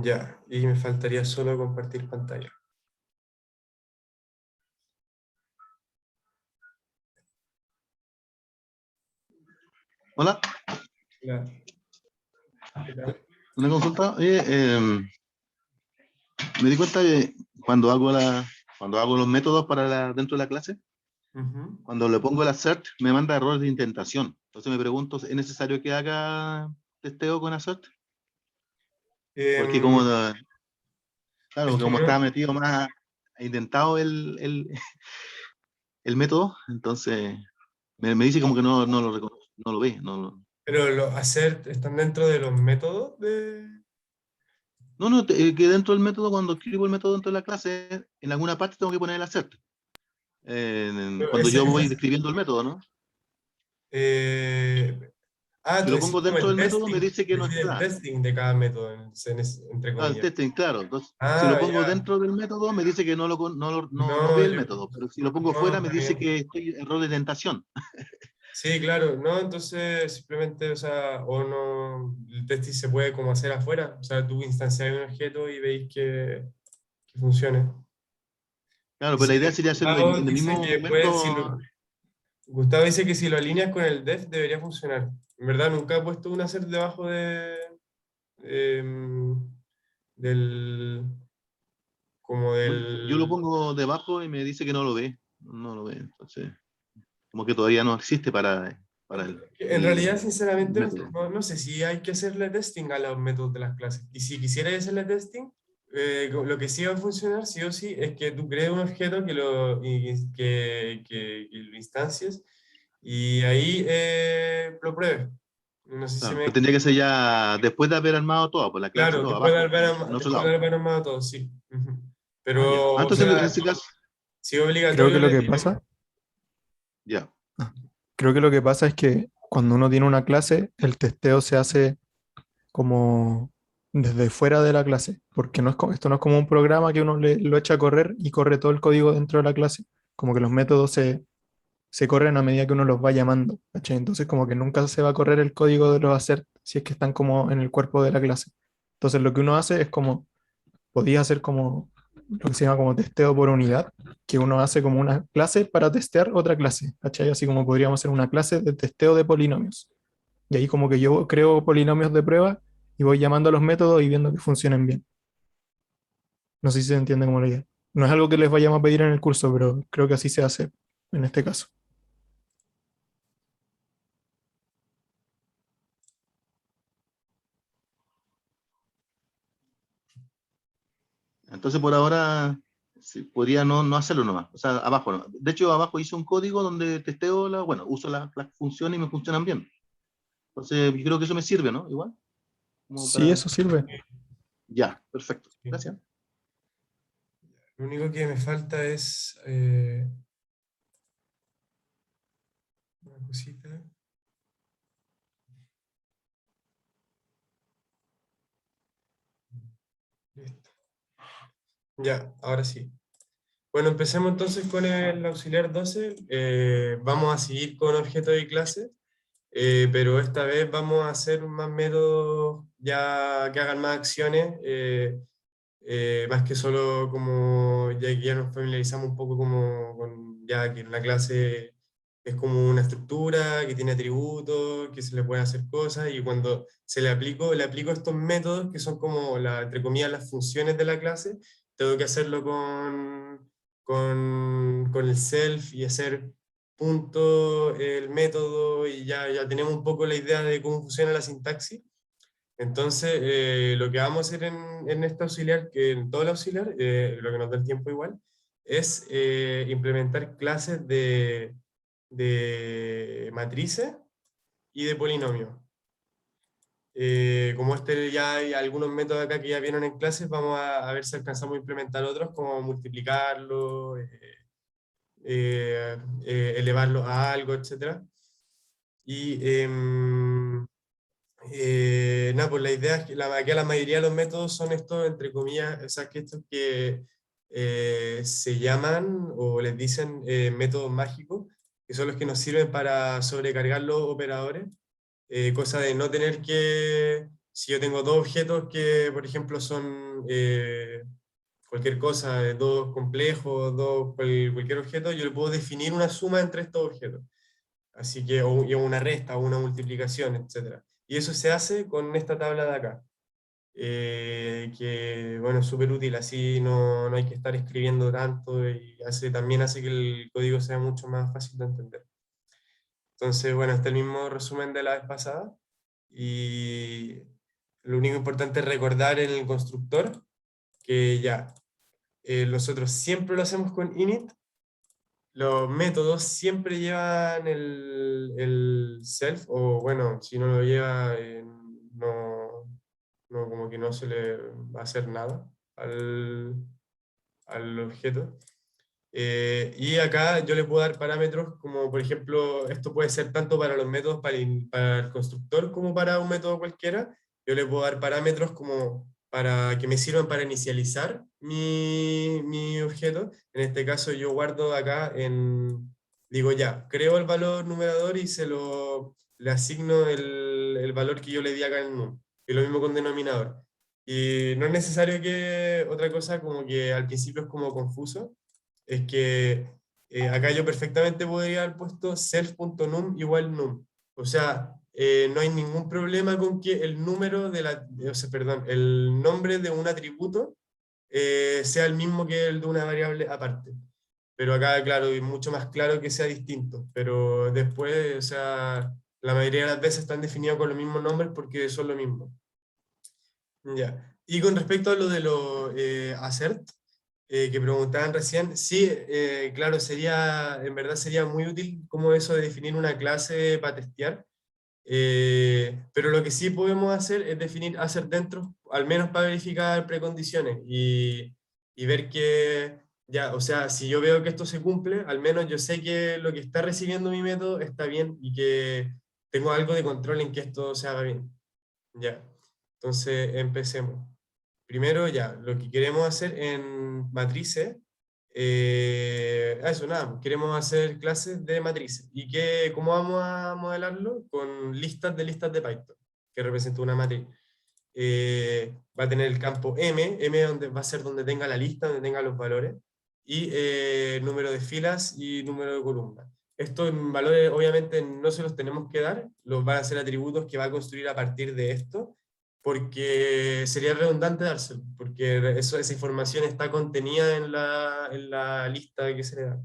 Ya, y me faltaría solo compartir pantalla. Hola, Hola. ¿Qué tal? una consulta. Oye, me di cuenta que cuando hago los métodos dentro de la clase, Ujú. cuando le pongo el assert, me manda errores de indentación. Entonces me pregunto, ¿es necesario que haga testeo con assert? Porque Em, claro, es porque que como no, estaba metido más indentado el método, entonces me dice como que no lo reconoce, no lo ve. pero los hacer están dentro de los métodos de... Que dentro del método, cuando escribo el método dentro de la clase, en alguna parte tengo que poner el assert. Pero Cuando yo voy describiendo el método, ¿no? eh, Si tú lo decís pongo como dentro el del método, me testing, dice que no decís el está. testing de cada método, entre El comillas. testing, claro. Entonces, si lo Ah, pongo ya. dentro del método, me dice que no No, ve el método. Pero si lo pongo no, fuera, me está dice bien. que estoy en error de tentación. Sí, claro, no, entonces simplemente, o sea, o no, el testing se puede como hacer afuera, o sea, tú instancias un objeto y veis que funcione. Claro, pero la Dice, idea sería hacerlo Gustavo en el dice mismo que puede, si momento. lo, Gustavo dice que si lo alineas con el def debería funcionar. En verdad, nunca he puesto un hacer debajo em, del, como Yo lo del, pongo debajo y me dice que no lo ve. No lo ve. Entonces, como que todavía no existe para en realidad, el sinceramente, método. no sé si hay que hacerle testing a los métodos de las clases. Y si quisiera hacerle testing, lo que sí va a funcionar, sí o sí, es que tú crees un objeto que lo instancies y ahí lo pruebes. No sé si Claro, me... pero tendría que ser ya después de haber armado todo, pues la clase, Claro, todo abajo, en otro después de lado. haber armado todo, sí. Ujú. Ah, ya. Pero, o Entonces en sea, ese caso, si es Creo obligatorio, que lo les que digo. pasa, ya. ah, creo que lo que pasa es que cuando uno tiene una clase, el testeo se hace como desde fuera de la clase, porque esto no es como un programa que uno lo echa a correr y corre todo el código dentro de la clase, como que los métodos se corren a medida que uno los va llamando, ¿cachai? Entonces como que nunca se va a correr el código de los hacer si es que están como en el cuerpo de la clase. Entonces lo que uno hace es como podía hacer como lo que se llama como testeo por unidad, que uno hace como una clase para testear otra clase, ¿cachai? Así como podríamos hacer una clase de testeo de polinomios. Y ahí como que yo creo polinomios de prueba y voy llamando a los métodos y viendo que funcionen bien. No sé si se entiende como la idea. No es algo que les vayamos a pedir en el curso, pero creo que así se hace en este caso. Entonces por ahora sí, podría no hacerlo nomás. O sea, abajo no. De hecho, abajo hice un código donde testeo uso las funciones y me funcionan bien. Entonces, yo creo que eso me sirve, ¿no? Igual, como Sí, para. eso sirve. Ya, perfecto. Sí. Gracias. Lo único que me falta es una cosita. Listo. Ya, ahora sí. Bueno, empecemos entonces con el auxiliar 12. Vamos a seguir con objeto de clase, pero esta vez vamos a hacer más métodos ya que hagan más acciones, más que solo como ya que ya nos familiarizamos un poco como con ya que en la clase es como una estructura que tiene atributos, que se le pueden hacer cosas y cuando le aplico estos métodos que son como entre comillas las funciones de la clase, tengo que hacerlo con el self y hacer punto el método y ya tenemos un poco la idea de cómo funciona la sintaxis. Entonces, lo que vamos a hacer en este auxiliar, que en todo el auxiliar, lo que nos da el tiempo igual, es implementar clases de matrices y de polinomios. Como ya hay algunos métodos acá que ya vieron en clases, vamos a ver si alcanzamos a implementar otros, como multiplicarlo, elevarlo a algo, etc. Y nada, pues la idea es que aquí la mayoría de los métodos son estos, entre comillas, o sea, que estos que se llaman o les dicen métodos mágicos, que son los que nos sirven para sobrecargar los operadores, cosa de no tener si yo tengo dos objetos que, por ejemplo, son cualquier cosa, dos complejos, cualquier objeto, yo le puedo definir una suma entre estos objetos. Así que, o una resta, o una multiplicación, etc. Y eso se hace con esta tabla de acá. Que bueno, es súper útil, así no hay que estar escribiendo tanto y también hace que el código sea mucho más fácil de entender. Entonces, bueno, este es el mismo resumen de la vez pasada y lo único importante es recordar en el constructor que ya, nosotros siempre lo hacemos con init, los métodos siempre llevan el self, o bueno, si no lo lleva, como que no se le va a hacer nada al objeto. Y acá yo le puedo dar parámetros como, por ejemplo, esto puede ser tanto para los métodos para el constructor como para un método cualquiera. Yo le puedo dar parámetros como para que me sirvan para inicializar mi objeto. En este caso yo guardo acá digo ya, creo el valor numerador y le asigno el valor que yo le di acá en num. Y lo mismo con denominador. Y no es necesario que otra cosa como que al principio es como confuso, es que acá yo perfectamente podría haber puesto self.num igual num. O sea, no hay ningún problema con que el número o sea, perdón, el nombre de un atributo sea el mismo que el de una variable aparte. Pero acá, claro, es mucho más claro que sea distinto. Pero después, o sea, la mayoría de las veces están definidos con los mismos nombres porque son lo mismo. Ya. Y con respecto a lo de los assert, que preguntaban recién, sí, claro, en verdad sería muy útil como eso de definir una clase para testear, pero lo que sí podemos hacer es definir hacer dentro, al menos para verificar precondiciones y ver que, ya, o sea, si yo veo que esto se cumple, al menos yo sé que lo que está recibiendo mi método está bien y que tengo algo de control en que esto se haga bien. Ya, entonces empecemos. Primero ya, lo que queremos hacer en matrices, eso nada, queremos hacer clases de matrices. ¿Y cómo vamos a modelarlo? Con listas de Python, que representa una matriz. Va a tener el campo M donde va a ser donde tenga la lista, donde tenga los valores, y número de filas y número de columnas. Estos valores obviamente no se los tenemos que dar, los van a ser atributos que va a construir a partir de esto, porque sería redundante dárselo, porque esa información está contenida en la lista que se le da.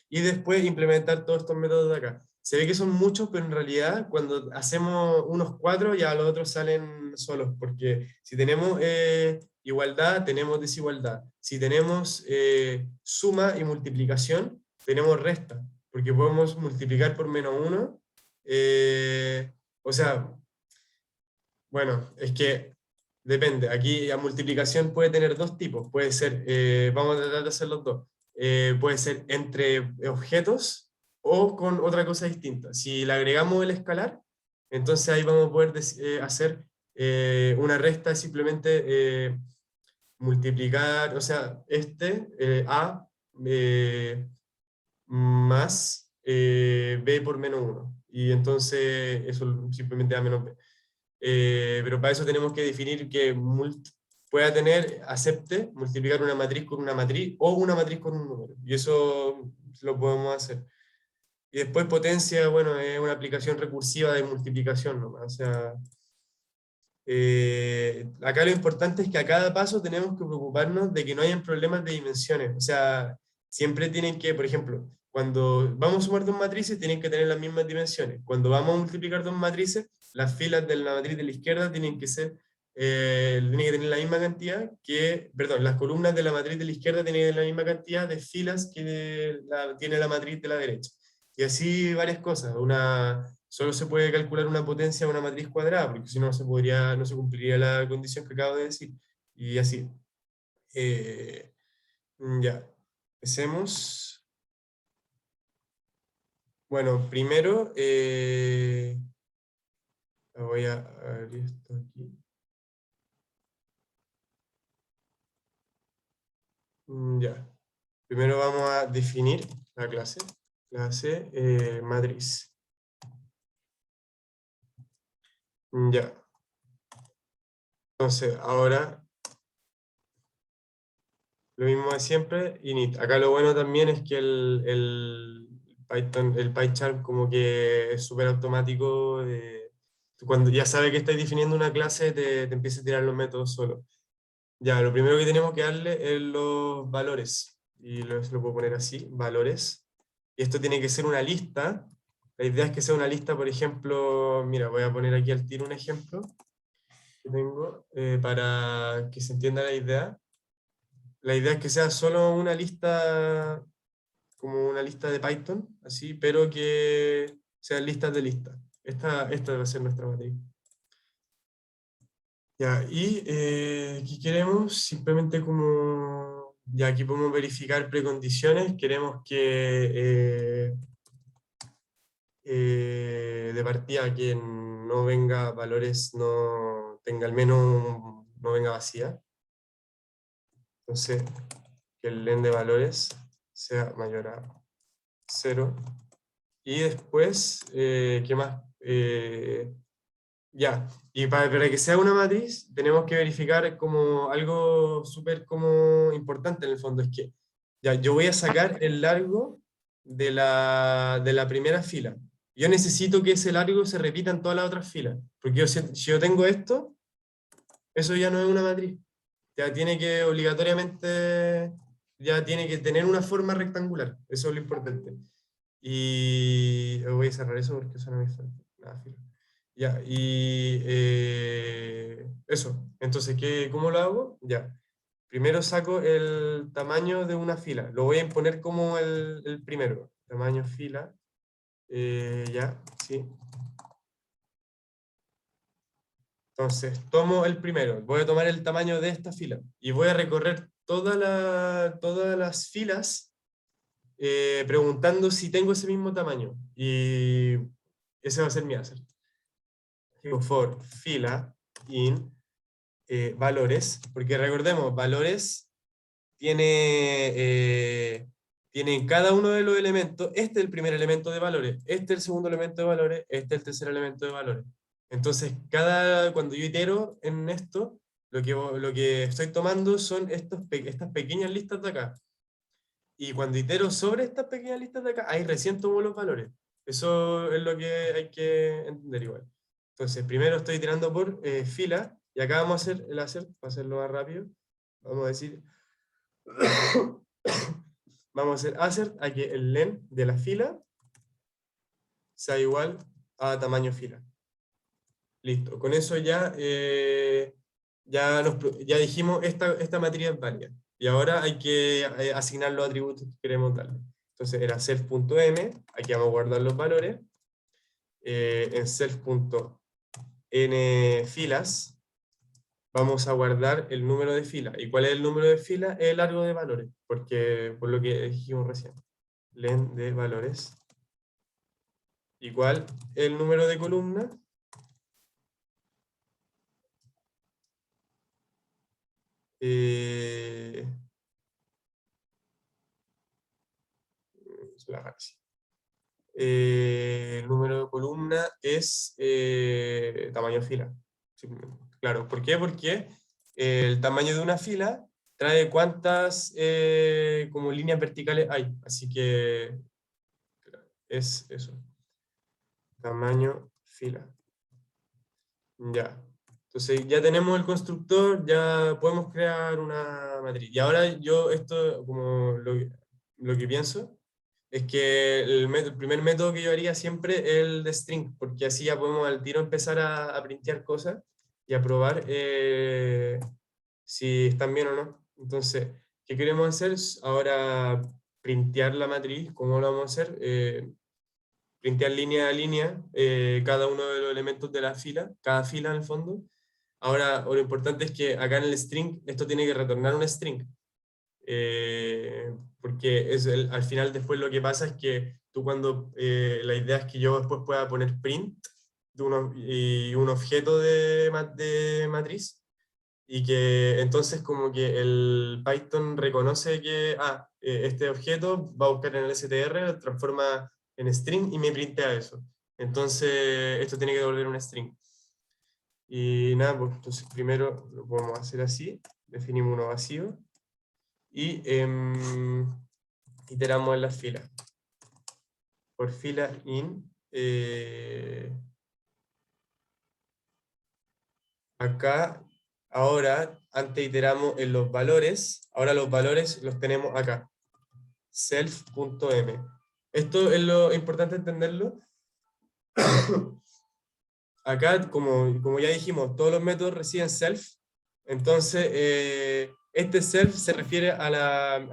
Y después implementar todos estos métodos de acá. Se ve que son muchos, pero en realidad cuando hacemos unos 4 ya los otros salen solos, porque si tenemos igualdad, tenemos desigualdad. Si tenemos suma y multiplicación, tenemos resta, porque podemos multiplicar por -1. O sea, bueno, es que depende. Aquí la multiplicación puede tener dos tipos. Puede ser, vamos a tratar de hacer los dos. Puede ser entre objetos o con otra cosa distinta. Si le agregamos el escalar, entonces ahí vamos a poder hacer una resta simplemente multiplicar, o sea, A más B por -1. Y entonces eso simplemente A menos B. Pero para eso tenemos que definir que pueda acepte multiplicar una matriz con una matriz o una matriz con un número. Y eso lo podemos hacer. Y después potencia, bueno, es una aplicación recursiva de multiplicación nomás. O sea, acá lo importante es que a cada paso tenemos que preocuparnos de que no hayan problemas de dimensiones. O sea, siempre tienen que, por ejemplo, cuando vamos a sumar dos matrices, tienen que tener las mismas dimensiones. Cuando vamos a multiplicar dos matrices, las filas de la matriz de la izquierda tienen que tener la misma cantidad perdón, las columnas de la matriz de la izquierda tienen que tener la misma cantidad de filas que tiene la matriz de la derecha. Y así varias cosas. Solo se puede calcular una potencia de una matriz cuadrada, porque si no, no se cumpliría la condición que acabo de decir. Y así. Ya. Empecemos. Bueno, primero voy a abrir esto aquí. Ya. Primero vamos a definir la clase. Clase matriz. Ya. Entonces, ahora, lo mismo de siempre, init. Acá lo bueno también es que el Python, el PyCharm como que es súper automático. Cuando ya sabe que estáis definiendo una clase, te empieza a tirar los métodos solo. Ya, lo primero que tenemos que darle es los valores. Y lo puedo poner así, valores. Y esto tiene que ser una lista. La idea es que sea una lista, por ejemplo, mira, voy a poner aquí al tiro un ejemplo que tengo para que se entienda la idea. La idea es que sea solo una lista, como una lista de Python, así, pero que sean listas de listas. Esta va a ser nuestra matriz. Ya, y ¿qué queremos? Simplemente como, ya aquí podemos verificar precondiciones. Queremos que de partida que no venga valores, no tenga al menos, no venga vacía. Entonces, que el len de valores sea mayor a 0. Y después, ¿qué más? Ya, y para que sea una matriz, tenemos que verificar como algo súper como importante en el fondo, es que ya, yo voy a sacar el largo de la primera fila. Yo necesito que ese largo se repita en todas las otras filas, porque si yo tengo esto, eso ya no es una matriz. Ya tiene que obligatoriamente, ya tiene que tener una forma rectangular, eso es lo importante. Y voy a cerrar eso porque eso no me falta. Nada, filo. Ya, y eso. Entonces, ¿cómo lo hago? Ya. Primero saco el tamaño de una fila. Lo voy a imponer como el primero. Tamaño fila. Ya, sí. Entonces, tomo el primero. Voy a tomar el tamaño de esta fila. Y voy a recorrer todas las filas preguntando si tengo ese mismo tamaño. Y ese va a ser mi answer. Digo for fila in valores, porque recordemos, valores tiene en cada uno de los elementos, este es el primer elemento de valores, este es el segundo elemento de valores, este es el tercer elemento de valores. Entonces, cuando yo itero en esto, lo que estoy tomando son estas pequeñas listas de acá. Y cuando itero sobre estas pequeñas listas de acá, ahí recién tomo los valores. Eso es lo que hay que entender igual. Entonces, primero estoy iterando por fila, y acá vamos a hacer el assert, para hacerlo más rápido. Vamos a decir, vamos a hacer assert a que el len de la fila sea igual a tamaño fila. Listo, con eso ya dijimos, esta matriz es válida. Y ahora hay que asignar los atributos que queremos darle. Entonces era self.m, aquí vamos a guardar los valores. En self.n filas vamos a guardar el número de fila. ¿Y cuál es el número de fila? Es el largo de valores, porque por lo que dijimos recién. Len de valores igual el número de columna el número de columna es tamaño fila. Simplemente. Claro, ¿por qué? Porque el tamaño de una fila trae cuántas como líneas verticales hay. Así que es eso. Tamaño fila. Ya. Entonces ya tenemos el constructor, ya podemos crear una matriz. Y ahora yo esto, como lo que pienso, es que el primer método que yo haría siempre es el de string, porque así ya podemos al tiro empezar a printear cosas y a probar si están bien o no. Entonces, ¿qué queremos hacer? Ahora printear la matriz. ¿Cómo lo vamos a hacer? Printear línea a línea cada uno de los elementos de la fila, cada fila en el fondo. Ahora, lo importante es que acá en el string, esto tiene que retornar un string. Porque al final después lo que pasa es que tú cuando, la idea es que yo después pueda poner print y un objeto de matriz, y que entonces como que el Python reconoce que este objeto va a buscar en el str, lo transforma en string y me printea eso. Entonces esto tiene que devolver un string. Y nada, pues entonces primero lo podemos hacer así, definimos uno vacío, y iteramos en las filas. Por fila in, acá, ahora, antes iteramos en los valores, ahora los valores los tenemos acá, self.m. Esto es lo importante entenderlo. Acá, como ya dijimos, todos los métodos reciben self, entonces este self se refiere a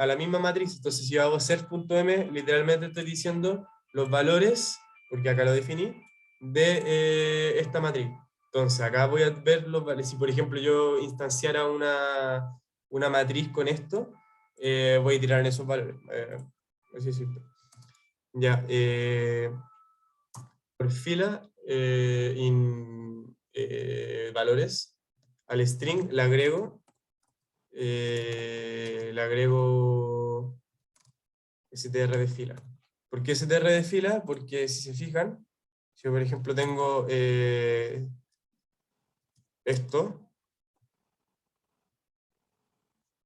la misma matriz. Entonces si yo hago self.m, literalmente estoy diciendo los valores, porque acá lo definí, de esta matriz. Entonces acá voy a ver los valores. Si por ejemplo yo instanciara una matriz con esto, voy a tirar en esos valores. Así es simple. Ya, por fila, valores, al string le agrego str de fila. ¿Por qué str de fila? Porque si se fijan, si yo por ejemplo tengo esto,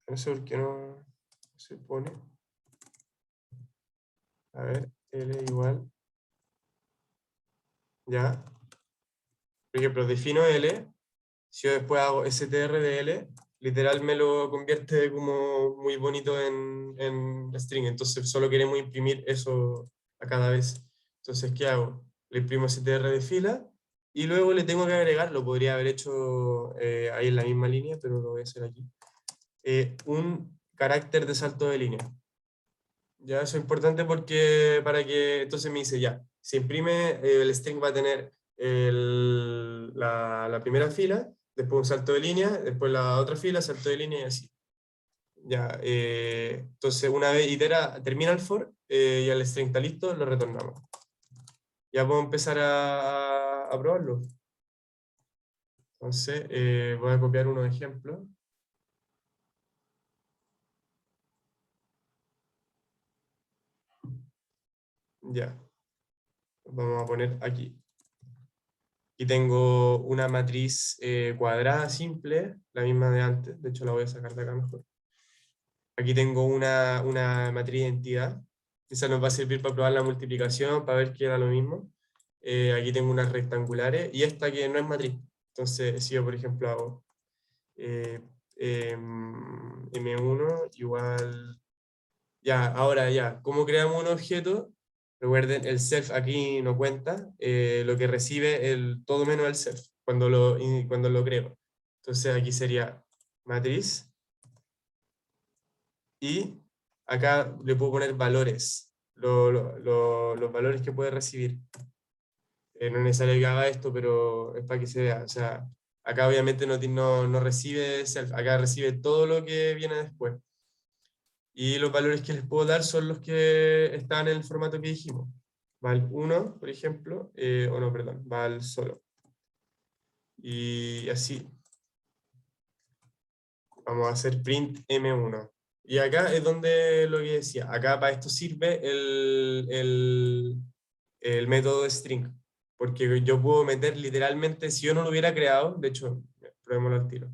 no sé por qué no se pone, a ver, L igual, ya, por ejemplo, defino L, si yo después hago str de L, literal me lo convierte como muy bonito en string, entonces solo queremos imprimir eso a cada vez. Entonces, ¿qué hago? Le imprimo str de fila y luego le tengo que agregar, lo podría haber hecho ahí en la misma línea, pero lo voy a hacer aquí, un carácter de salto de línea. Ya, eso es importante porque para que entonces me dice ya, se imprime, el string va a tener la primera fila, después un salto de línea, después la otra fila, salto de línea y así. Ya, entonces una vez termina el for, y el string está listo, lo retornamos. Ya puedo empezar a probarlo. Entonces voy a copiar unos ejemplos. Ya, vamos a poner aquí. Y tengo una matriz cuadrada simple, la misma de antes, de hecho la voy a sacar de acá mejor. Aquí tengo una matriz de identidad, esa nos va a servir para probar la multiplicación, para ver que era lo mismo. Aquí tengo unas rectangulares, y esta que no es matriz. Entonces, si yo por ejemplo hago M1 igual... Ya, ahora ya, ¿cómo creamos un objeto? Recuerden, el self aquí no cuenta, lo que recibe todo menos el self, cuando lo creo. Entonces aquí sería matriz, y acá le puedo poner valores, los valores que puede recibir. No es necesario que haga esto, pero es para que se vea. O sea, acá obviamente no recibe self, acá recibe todo lo que viene después. Y los valores que les puedo dar son los que están en el formato que dijimos. Val 1, por ejemplo, o no, perdón, val solo. Y así. Vamos a hacer print M1. Y acá es donde lo que decía. Acá para esto sirve el método de string. Porque yo puedo meter literalmente, si yo no lo hubiera creado, de hecho, probémoslo al tiro.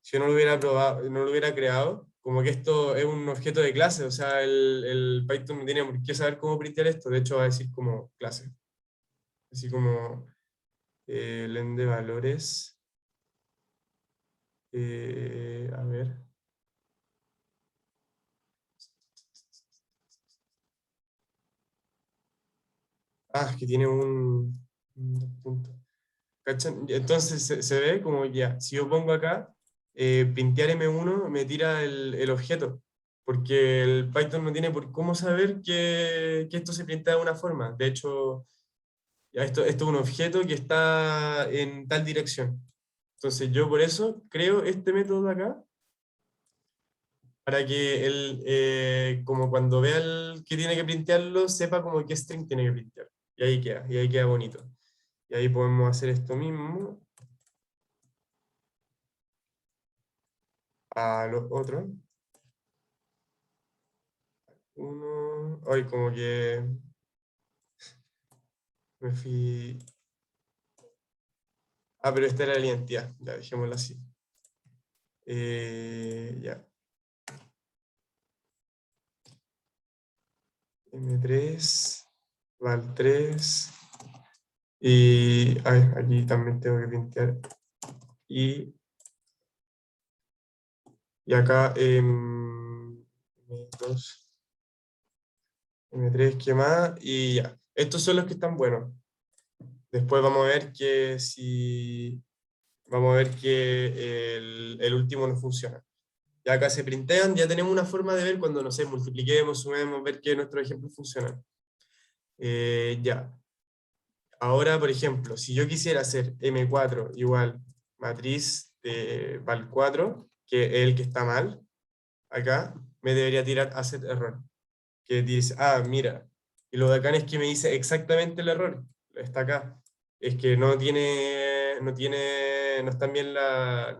Si yo no lo hubiera probado, no lo hubiera creado, como que esto es un objeto de clase, o sea, el Python no tiene por qué saber cómo printar esto, de hecho va a decir como clase. Así como len de valores. A ver. Ah, que tiene un dos puntos. ¿Cachan? Entonces se ve como ya, si yo pongo acá, printear M1 me tira el objeto, porque el Python no tiene por cómo saber que esto se printa de una forma. De hecho, ya esto es un objeto que está en tal dirección. Entonces yo por eso creo este método de acá, para que él, como cuando vea que tiene que printearlo, sepa como qué string tiene que printear. Y ahí queda bonito. Y ahí podemos hacer esto mismo a los otros. Uno, ay, como que me fui pero esta era la identidad, ya dejémosla así. Ya. M3, val3, y aquí también tengo que pintar, y acá M2, M3, ¿qué más? Y ya, estos son los que están buenos. Después vamos a ver que el último no funciona. Ya acá se printean, ya tenemos una forma de ver cuando, no sé, multipliquemos, sumemos, ver que nuestros ejemplos funcionan. Ya. Ahora, por ejemplo, si yo quisiera hacer M4 igual matriz de val4, que es el que está mal, acá me debería tirar asset error. Que dice, mira, y lo bacán es que me dice exactamente el error. Está acá. Es que no está bien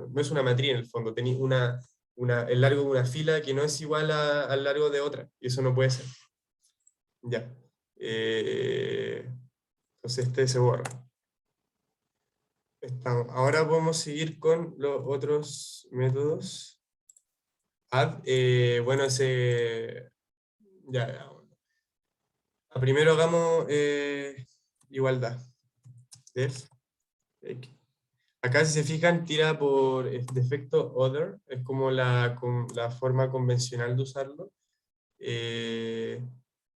no es una matriz en el fondo, tenéis el largo de una fila que no es igual al largo de otra, y eso no puede ser. Ya. Entonces este se borra. Ahora podemos seguir con los otros métodos. Add, bueno, ya. Primero hagamos igualdad. Def, X. Acá, si se fijan, tira por defecto other, es como la forma convencional de usarlo.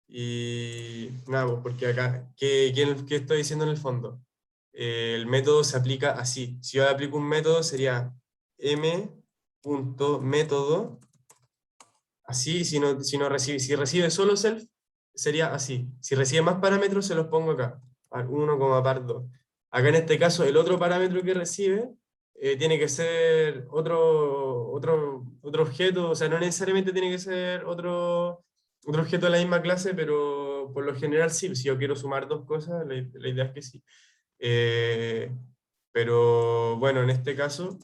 Y nada, pues, porque acá, ¿qué estoy diciendo en el fondo? El método se aplica así. Si yo aplico un método, sería m.método, así, si recibe solo self, sería así. Si recibe más parámetros, se los pongo acá, par 1, par 2. Acá en este caso, el otro parámetro que recibe tiene que ser otro objeto, o sea, no necesariamente tiene que ser otro objeto de la misma clase, pero por lo general sí, si yo quiero sumar dos cosas, la idea es que sí. Pero bueno, en este caso,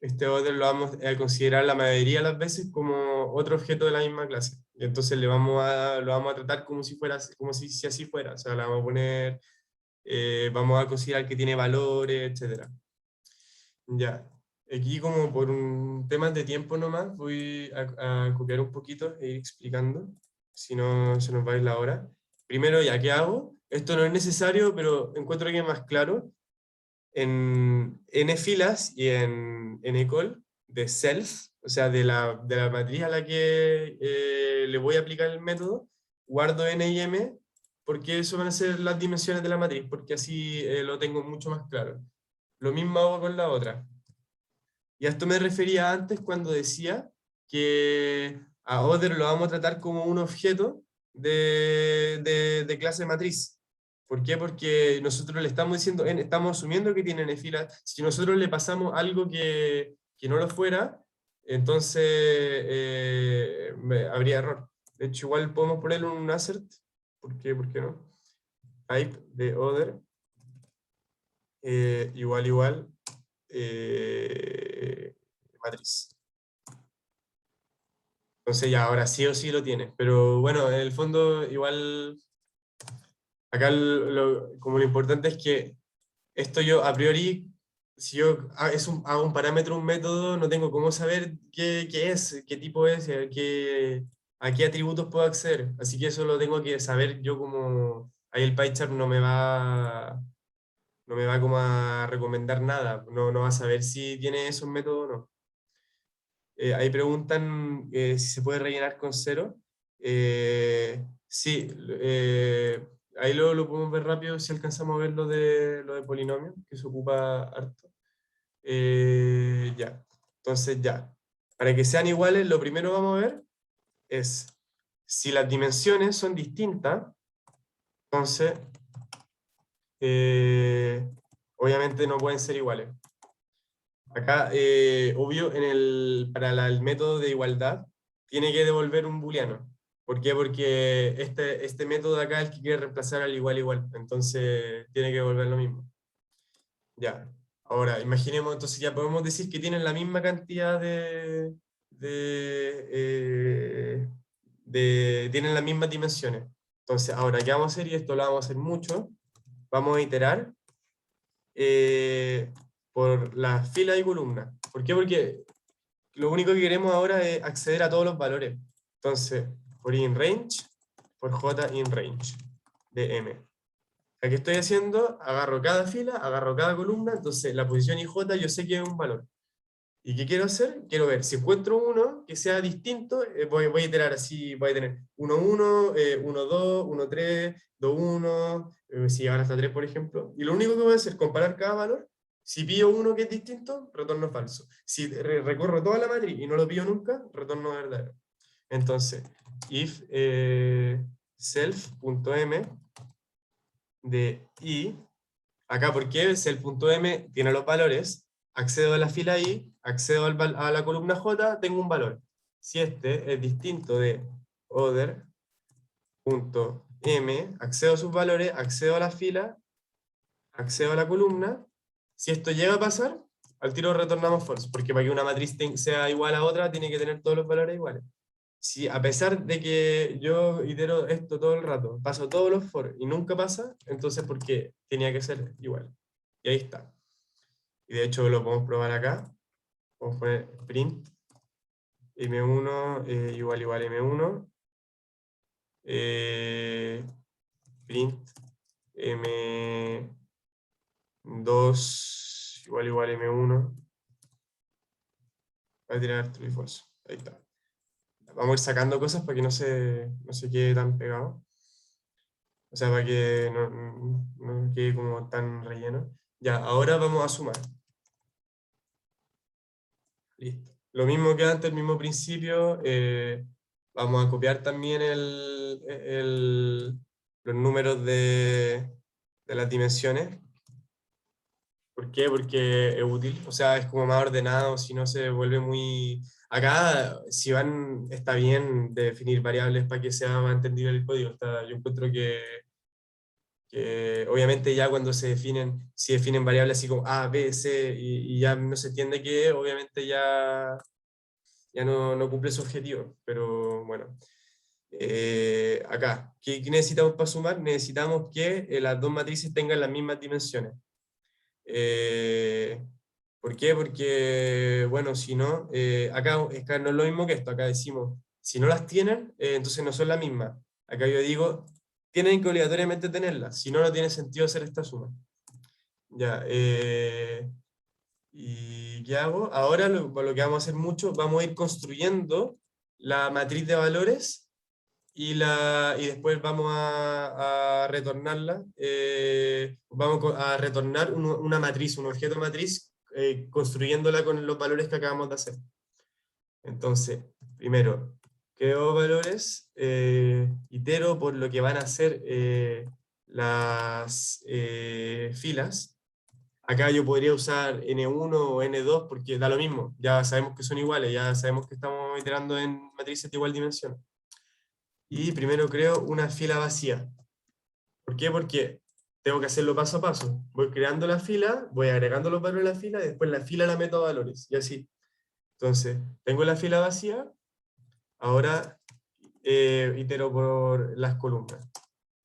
este other lo vamos a considerar la mayoría de las veces como otro objeto de la misma clase. Y entonces lo vamos a tratar como si fuera, si así fuera. O sea, le vamos a poner, vamos a considerar que tiene valores, etc. Ya. Aquí como por un tema de tiempo nomás, voy a copiar un poquito e ir explicando, si no se nos va a ir la hora. Primero, ya, ¿qué hago? Esto no es necesario, pero encuentro que es más claro. En n filas y en ecol de self, o sea, de la matriz a la que le voy a aplicar el método, guardo n y m, porque eso van a ser las dimensiones de la matriz, porque así lo tengo mucho más claro. Lo mismo hago con la otra. Y a esto me refería antes cuando decía que a other lo vamos a tratar como un objeto de clase matriz. ¿Por qué? Porque nosotros le estamos diciendo, estamos asumiendo que tiene n filas. Si nosotros le pasamos algo que no lo fuera, entonces habría error. De hecho, igual podemos ponerle un assert. ¿Por qué no? Type de other igual matriz. Entonces ya, ahora sí o sí lo tiene. Pero bueno, en el fondo igual, acá como lo importante es que esto yo a priori, si yo hago un parámetro, un método, no tengo cómo saber qué es, qué tipo es, a qué atributos puedo acceder. Así que eso lo tengo que saber yo como, ahí el PyChart no me va como a recomendar nada, no va a saber si tiene esos métodos o no. Ahí preguntan si se puede rellenar con cero. Sí, ahí lo podemos ver rápido si alcanzamos a ver lo de polinomio, que se ocupa harto. Ya, entonces ya. Para que sean iguales, lo primero que vamos a ver es si las dimensiones son distintas, entonces obviamente no pueden ser iguales. Acá, obvio, para el método de igualdad, tiene que devolver un booleano. ¿Por qué? Porque este método de acá es el que quiere reemplazar al igual igual. Entonces, tiene que devolver lo mismo. Ya. Ahora, imaginemos, entonces ya podemos decir que tienen la misma cantidad tienen las mismas dimensiones. Entonces, ahora, ¿qué vamos a hacer? Y esto lo vamos a hacer mucho. Vamos a iterar. por la fila y columna. ¿Por qué? Porque lo único que queremos ahora es acceder a todos los valores. Entonces, por InRange, por JInRange de M. ¿Qué estoy haciendo? Agarro cada fila, agarro cada columna, entonces la posición IJ yo sé que es un valor. ¿Y qué quiero hacer? Quiero ver, si encuentro uno que sea distinto, voy a iterar así, voy a tener 1, 1, 1, 2, 1, 3, 2, 1, si llegan hasta 3, por ejemplo. Y lo único que voy a hacer es comparar cada valor. Si pillo uno que es distinto, retorno falso. Si recorro toda la matriz y no lo pillo nunca, retorno verdadero. Entonces, if self.m de i, acá porque self.m tiene los valores, accedo a la fila i, accedo a la columna j, tengo un valor. Si este es distinto de other.m, accedo a sus valores, accedo a la fila, accedo a la columna. Si esto llega a pasar, al tiro retornamos false, porque para que una matriz sea igual a otra, tiene que tener todos los valores iguales. Si a pesar de que yo itero esto todo el rato, paso todos los for y nunca pasa, entonces ¿por qué tenía que ser igual? Y ahí está. Y de hecho lo podemos probar acá. Vamos a poner print m1 igual m1, print m2 igual m1. Voy a tirar true y false. Ahí está. Vamos a ir sacando cosas para que no se quede tan pegado. O sea, para que no quede como tan relleno. Ya, ahora vamos a sumar. Listo. Lo mismo que antes, el mismo principio. Vamos a copiar también los números de las dimensiones. ¿Por qué? Porque es útil. O sea, es como más ordenado, si no se vuelve muy... Acá, si está bien definir variables para que sea más entendible el código. Yo encuentro que obviamente ya cuando si definen variables así como A, B, C, y ya no se entiende qué, obviamente ya no cumple su objetivo. Pero bueno, acá, ¿qué necesitamos para sumar? Necesitamos que las dos matrices tengan las mismas dimensiones. ¿Por qué? Porque, bueno, si no, acá no es lo mismo que esto, acá decimos, si no las tienen, entonces no son la misma. Acá yo digo, tienen que obligatoriamente tenerlas, si no, no tiene sentido hacer esta suma. Ya, ¿y qué hago? Ahora lo que vamos a hacer mucho, vamos a ir construyendo la matriz de valores y después vamos a retornarla. Vamos a retornar una matriz, un objeto matriz, construyéndola con los valores que acabamos de hacer. Entonces, primero, creo valores, itero por lo que van a ser las filas. Acá yo podría usar N1 o N2 porque da lo mismo, ya sabemos que son iguales, ya sabemos que estamos iterando en matrices de igual dimensión. Y primero creo una fila vacía. ¿Por qué? Porque tengo que hacerlo paso a paso. Voy creando la fila, voy agregando los valores a la fila, y después la fila la meto a valores, y así. Entonces, tengo la fila vacía, ahora itero por las columnas,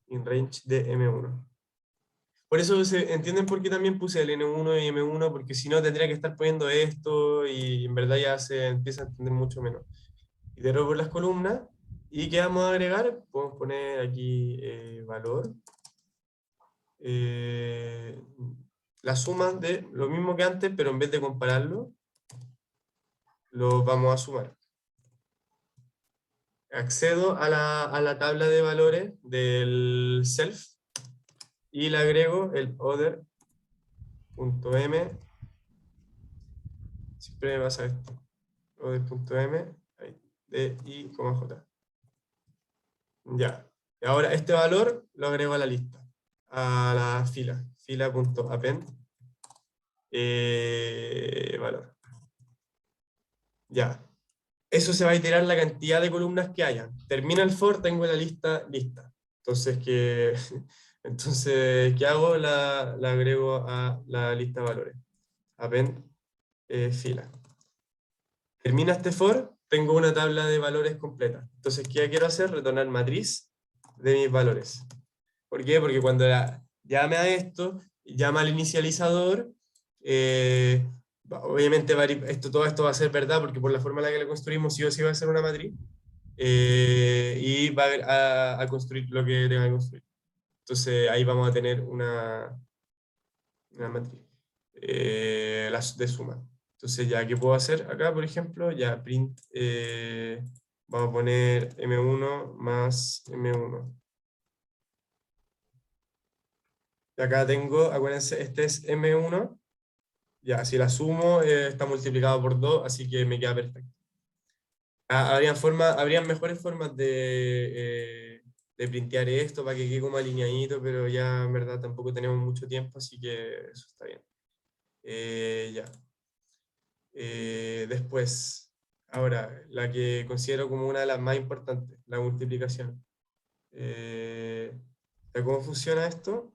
in range de M1. Por eso entienden por qué también puse el N1 y M1, porque si no tendría que estar poniendo esto, y en verdad ya se empieza a entender mucho menos. Itero por las columnas, ¿y qué vamos a agregar? Podemos poner aquí valor. La suma de lo mismo que antes, pero en vez de compararlo, lo vamos a sumar. Accedo a la tabla de valores del self y le agrego el other.m. Siempre me pasa esto. Other.m de i, j. Ya. Y ahora este valor lo agrego a la lista, a la fila. Fila.append valor. Ya. Eso se va a iterar la cantidad de columnas que haya. Termina el for, tengo la lista lista. Entonces, ¿qué hago? La agrego a la lista de valores. Append fila. Termina este for, tengo una tabla de valores completa. Entonces, ¿qué quiero hacer? Retornar matriz de mis valores. ¿Por qué? Porque cuando llame a esto, llama al inicializador, Obviamente todo esto va a ser verdad, porque por la forma en la que lo construimos, sí o sí va a ser una matriz, y va a construir lo que tenga que construir. Entonces ahí vamos a tener una matriz de suma. Entonces ya, ¿qué puedo hacer acá, por ejemplo? Ya, print, vamos a poner M1 más M1. Y acá tengo, acuérdense, este es M1. Ya, si la sumo, está multiplicado por 2, así que me queda perfecto. Habrían mejores formas de printear esto para que quede como alineadito, pero ya en verdad tampoco tenemos mucho tiempo, así que eso está bien. Ya. Después, ahora, la que considero como una de las más importantes, la multiplicación. ¿Cómo funciona esto?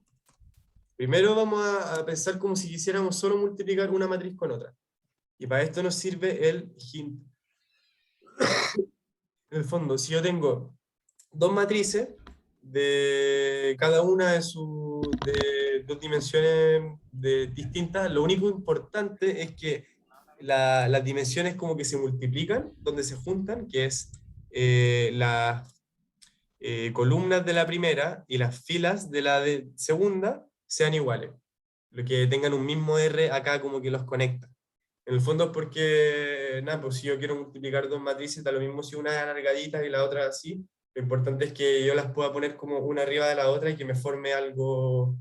Primero vamos a pensar como si quisiéramos solo multiplicar una matriz con otra. Y para esto nos sirve el hint. En el fondo, si yo tengo dos matrices, de cada una de dos dimensiones distintas, lo único importante es que las dimensiones como que se multiplican, donde se juntan, que es las columnas de la primera y las filas de la segunda sean iguales. Lo que tengan un mismo R acá como que los conecta. En el fondo es porque, nada, pues si yo quiero multiplicar dos matrices, da lo mismo si una es alargadita y la otra así. Lo importante es que yo las pueda poner como una arriba de la otra y que me forme algo.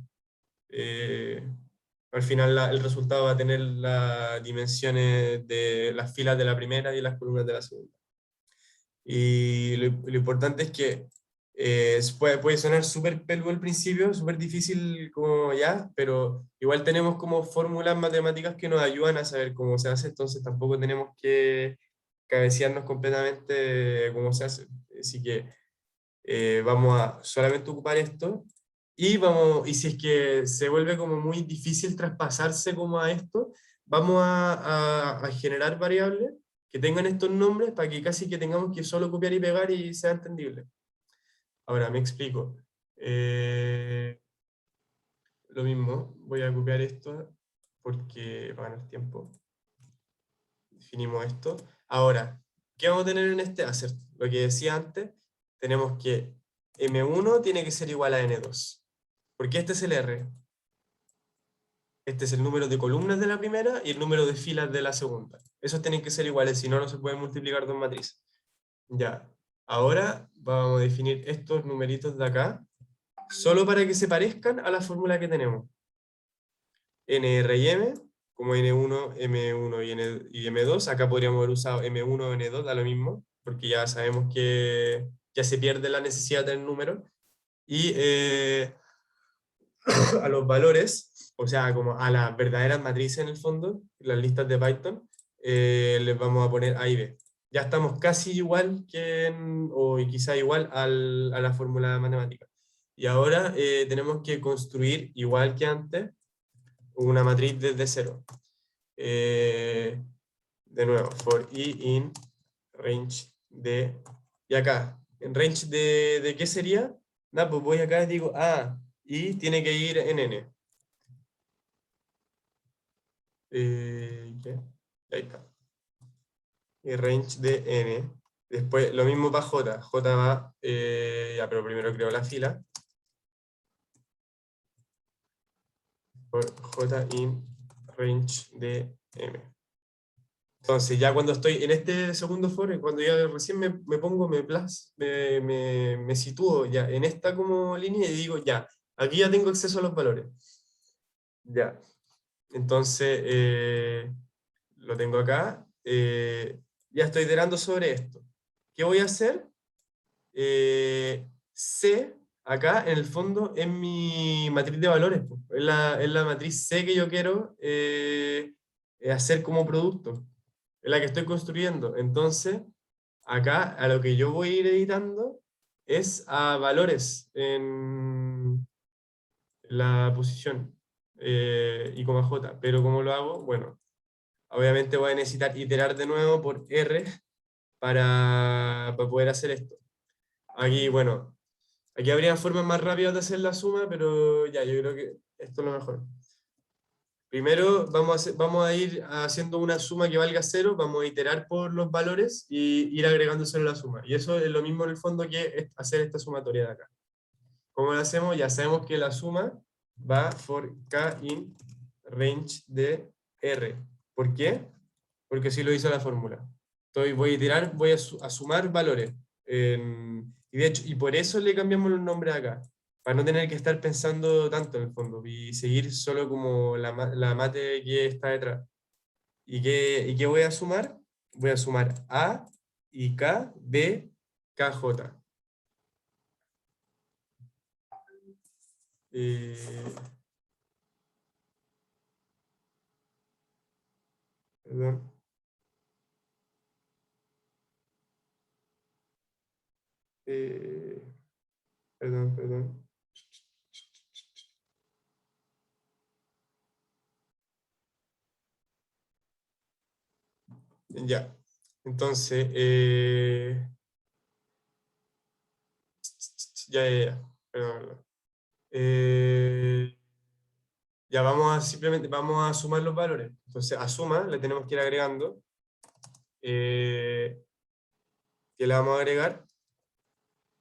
eh, Al final el resultado va a tener las dimensiones de las filas de la primera y las columnas de la segunda. Y lo importante es que puede sonar súper peludo al principio, súper difícil como ya, pero igual tenemos como fórmulas matemáticas que nos ayudan a saber cómo se hace, entonces tampoco tenemos que cabecearnos completamente de cómo se hace. Así que vamos a solamente ocupar esto y si es que se vuelve como muy difícil traspasarse como a esto, vamos a generar variables que tengan estos nombres para que casi que tengamos que solo copiar y pegar y sea entendible. Ahora, me explico. Lo mismo, voy a copiar esto porque para ganar tiempo. Definimos esto. Ahora, ¿qué vamos a tener en este assert? Lo que decía antes, tenemos que M1 tiene que ser igual a N2. Porque este es el R. Este es el número de columnas de la primera y el número de filas de la segunda. Esos tienen que ser iguales, si no, no se pueden multiplicar dos matrices. Ya. Ahora vamos a definir estos numeritos de acá, solo para que se parezcan a la fórmula que tenemos. NR y M, como N1, M1 y M2. Acá podríamos haber usado M1 o N2, da lo mismo, porque ya sabemos que ya se pierde la necesidad del número. Y a los valores, o sea, como a las verdaderas matrices en el fondo, las listas de Python, les vamos a poner A y B. Ya estamos casi igual o quizá igual a la fórmula matemática. Y ahora tenemos que construir, igual que antes, una matriz desde cero. De nuevo, for i in range de... Y acá, en range de ¿qué sería? Nada, pues voy acá y digo, y tiene que ir en n. ¿Qué? Ahí está. Y range de n. Después, lo mismo para j. J va, ya, pero primero creo la fila. Por j in range de m. Entonces, ya cuando estoy en este segundo for, cuando ya recién me pongo, me sitúo ya en esta como línea y digo, ya, aquí ya tengo acceso a los valores. Ya. Entonces, lo tengo acá. Ya estoy iterando sobre esto. ¿Qué voy a hacer? C, acá en el fondo, es mi matriz de valores. Po. Es la matriz C que yo quiero hacer como producto. Es la que estoy construyendo. Entonces, acá a lo que yo voy a ir editando es a valores en la posición y coma J. Pero ¿cómo lo hago? Bueno, obviamente voy a necesitar iterar de nuevo por R para poder hacer esto. Aquí, bueno, aquí habría formas más rápidas de hacer la suma, pero ya, yo creo que esto es lo mejor. Primero vamos a ir haciendo una suma que valga 0, vamos a iterar por los valores y ir agregándoselo a la suma. Y eso es lo mismo en el fondo que hacer esta sumatoria de acá. ¿Cómo lo hacemos? Ya sabemos que la suma va for k in range de R. ¿Por qué? Porque así lo hizo la fórmula. Entonces voy a iterar, voy a sumar valores. Y de hecho, y por eso le cambiamos los nombres acá, para no tener que estar pensando tanto en el fondo y seguir solo como la mate que está detrás. ¿Y qué voy a sumar? Voy a sumar A y K de KJ. Perdón. Eh, perdón. Ya. Entonces, ya. Perdón. Ya simplemente vamos a sumar los valores. Entonces, a suma le tenemos que ir agregando. Que le vamos a agregar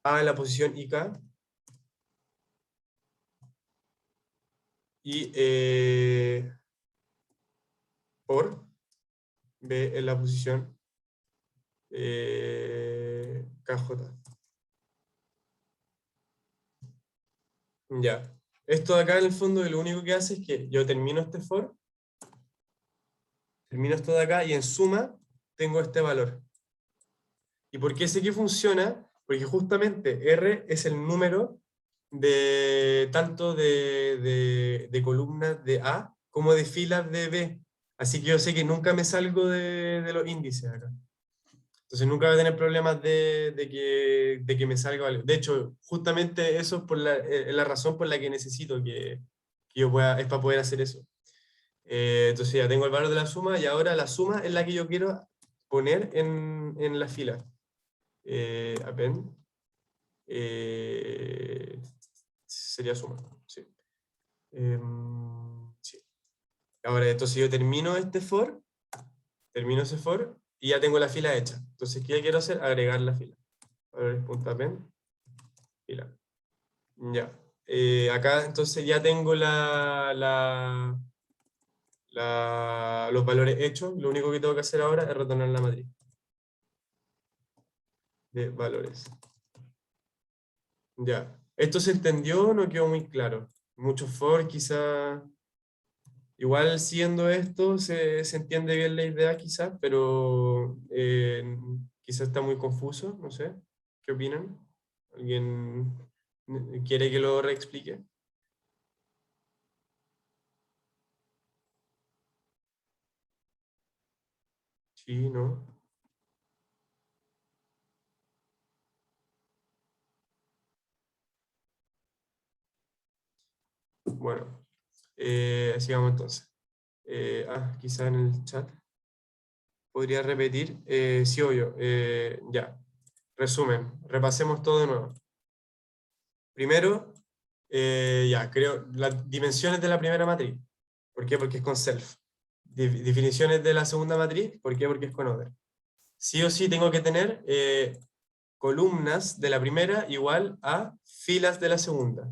A en la posición IK y por B en la posición KJ. Ya. Esto de acá en el fondo lo único que hace es que yo termino este for, termino esto de acá y en suma tengo este valor. ¿Y por qué sé que funciona? Porque justamente R es el número de tanto de columnas de A como de filas de B. Así que yo sé que nunca me salgo de los índices acá. Entonces nunca voy a tener problemas de que me salga algo. De hecho, justamente eso es la razón por la que necesito que yo pueda, es para poder hacer eso. Entonces ya tengo el valor de la suma y ahora la suma es la que yo quiero poner en la fila. Append. Sería suma. Sí. Sí. Ahora, entonces yo termino este for, termino ese for y ya tengo la fila hecha. Entonces, ¿qué quiero hacer? Agregar la fila. Valores.append, fila. Ya. Acá entonces ya tengo los valores hechos. Lo único que tengo que hacer ahora es retornar la matriz de valores. Ya. ¿Esto se entendió o no quedó muy claro? Mucho for, quizá. Igual siendo esto, se entiende bien la idea quizás, pero quizás está muy confuso, no sé. ¿Qué opinan? ¿Alguien quiere que lo reexplique? Sí, ¿no? Bueno, sigamos entonces. Quizá en el chat. ¿Podría repetir? Sí, obvio. Ya. Resumen. Repasemos todo de nuevo. Primero, ya, creo, las dimensiones de la primera matriz. ¿Por qué? Porque es con self. Definiciones de la segunda matriz. ¿Por qué? Porque es con order. Sí o sí tengo que tener columnas de la primera igual a filas de la segunda.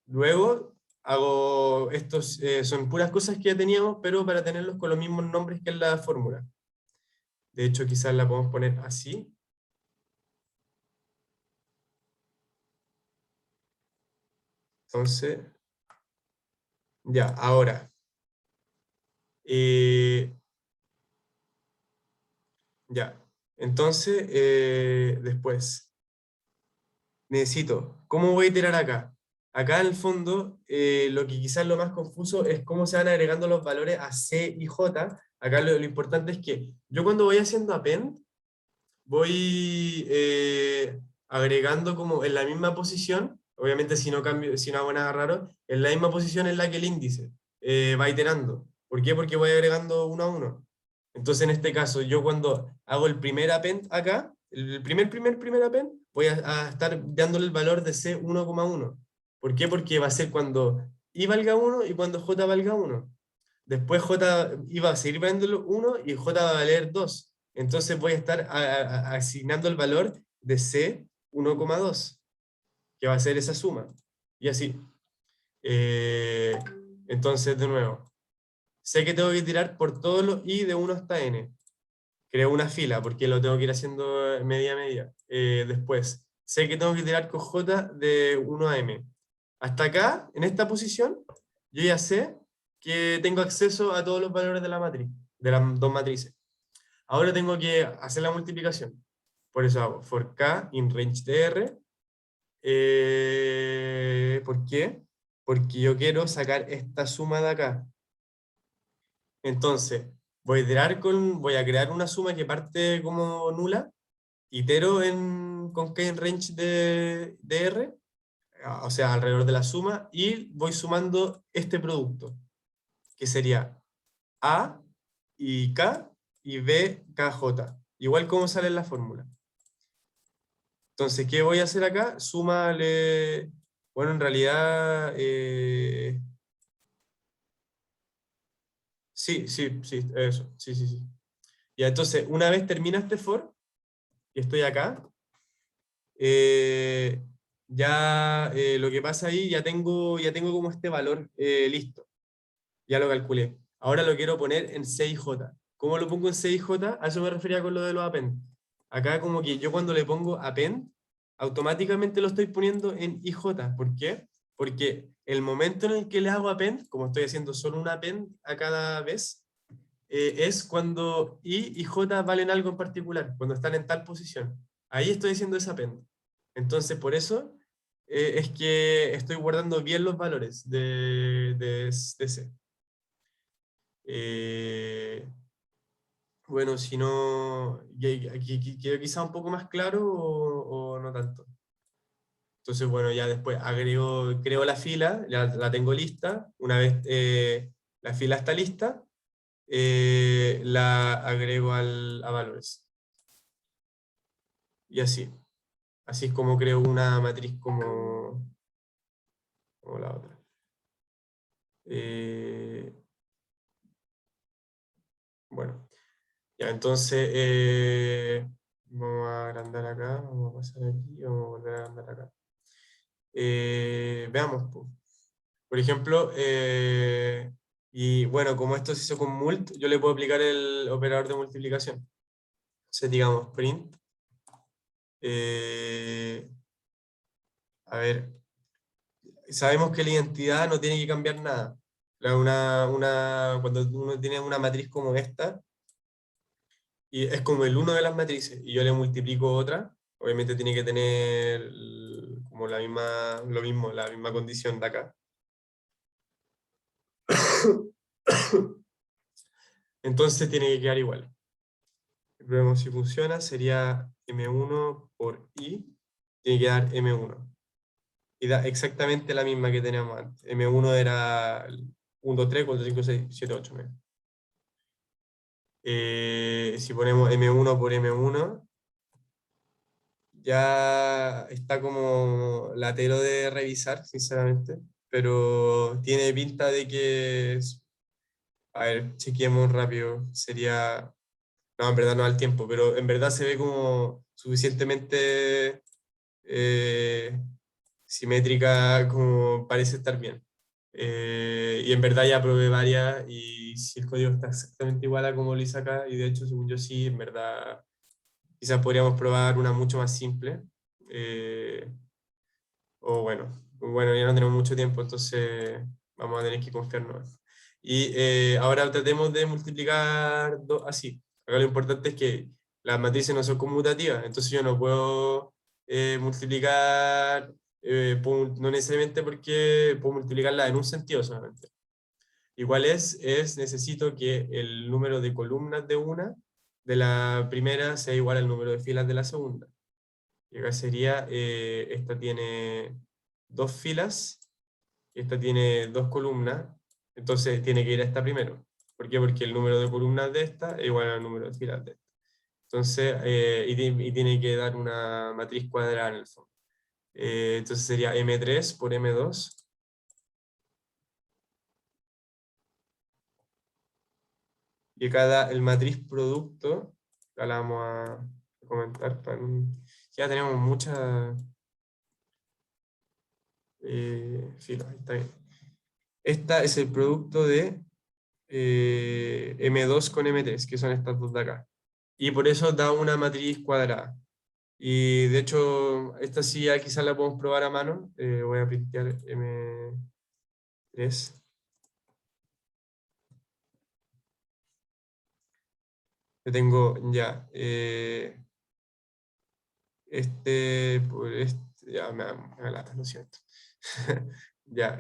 Luego hago estos, son puras cosas que ya teníamos, pero para tenerlos con los mismos nombres que en la fórmula. De hecho, quizás la podemos poner así. Entonces, ya, ahora. Ya. Entonces, después, necesito, ¿cómo voy a iterar acá? Acá en el fondo, lo que quizás lo más confuso es cómo se van agregando los valores a C y J. Acá lo importante es que yo cuando voy haciendo append, voy agregando como en la misma posición, obviamente si no cambio, si no hago nada raro, en la misma posición en la que el índice va iterando. ¿Por qué? Porque voy agregando uno a uno. Entonces en este caso, yo cuando hago el primer append acá, el primer append, voy a estar dándole el valor de C 1,1. ¿Por qué? Porque va a ser cuando I valga 1 y cuando J valga 1. Después J iba a seguir valiendo 1 y J va a valer 2. Entonces voy a estar asignando el valor de C 1,2, que va a ser esa suma. Y así. Entonces, de nuevo, sé que tengo que tirar por todos los I de 1 hasta N. Creo una fila, porque lo tengo que ir haciendo media a media. Después, sé que tengo que tirar con J de 1 a M. Hasta acá, en esta posición, yo ya sé que tengo acceso a todos los valores de la matriz, de las dos matrices. Ahora tengo que hacer la multiplicación. Por eso hago for k in range de R. ¿Por qué? Porque yo quiero sacar esta suma de acá. Entonces, voy a crear una suma que parte como nula, itero con k in range de R, o sea, alrededor de la suma, y voy sumando este producto, que sería A y K y B, KJ. Igual como sale en la fórmula. Entonces, ¿qué voy a hacer acá? Súmale, bueno, en realidad, sí, eso, sí. Ya, entonces, una vez termina este for, y estoy acá, eh, ya lo que pasa ahí, ya tengo como este valor listo. Ya lo calculé. Ahora lo quiero poner en CIJ. ¿Cómo lo pongo en CIJ? A eso me refería con lo de los append. Acá como que yo cuando le pongo append, automáticamente lo estoy poniendo en IJ. ¿Por qué? Porque el momento en el que le hago append, como estoy haciendo solo un append a cada vez, es cuando I y J valen algo en particular, cuando están en tal posición. Ahí estoy haciendo ese append. Entonces, por eso es que estoy guardando bien los valores de C. Bueno, si no, aquí quedó quizá un poco más claro o no tanto. Entonces, bueno, ya después creo la fila, ya la tengo lista. Una vez la fila está lista, la agrego a valores. Y así. Así es como creo una matriz como la otra. Bueno, ya entonces vamos a agrandar acá, vamos a pasar aquí y vamos a volver a agrandar acá. Veamos, po. Por ejemplo, y bueno, como esto se hizo con mult, yo le puedo aplicar el operador de multiplicación. Entonces, digamos, print. A ver, sabemos que la identidad no tiene que cambiar nada. Cuando uno tiene una matriz como esta, y es como el 1 de las matrices, y yo le multiplico otra, obviamente tiene que tener como la misma condición de acá. Entonces tiene que quedar igual. Vemos si funciona, sería M1 por I, tiene que dar M1. Y da exactamente la misma que teníamos antes. M1 era 1, 2, 3, 4, 5, 6, 7, 8, 9. Si ponemos M1 por M1, ya está como latero de revisar, sinceramente, pero tiene pinta de que, a ver, chequeemos rápido, sería, no, en verdad no da el tiempo, pero en verdad se ve como suficientemente simétrica como parece estar bien. Y en verdad ya probé varias y si el código está exactamente igual a como lo hice acá, y de hecho según yo sí, en verdad quizás podríamos probar una mucho más simple. eh, o bueno, ya no tenemos mucho tiempo, entonces vamos a tener que confiarnos. Y ahora tratemos de multiplicar así. Acá lo importante es que las matrices no son conmutativas, entonces yo no puedo multiplicar, no necesariamente porque puedo multiplicarla en un sentido solamente. Igual necesito que el número de columnas de la primera, sea igual al número de filas de la segunda. Y acá sería, esta tiene 2 filas, esta tiene 2 columnas, entonces tiene que ir a esta primero. ¿Por qué? Porque el número de columnas de esta es igual al número de filas de esta. Entonces, y tiene que dar una matriz cuadrada en el fondo. Entonces sería M3 por M2. Y acá el matriz producto, acá la vamos a comentar, ya tenemos muchas filas, ahí está bien. Esta es el producto de M2 con M3, que son estas dos de acá. Y por eso da una matriz cuadrada. Y de hecho, esta sí ya quizás la podemos probar a mano. Voy a printear M3. Yo tengo ya ya me lata, lo siento. Ya,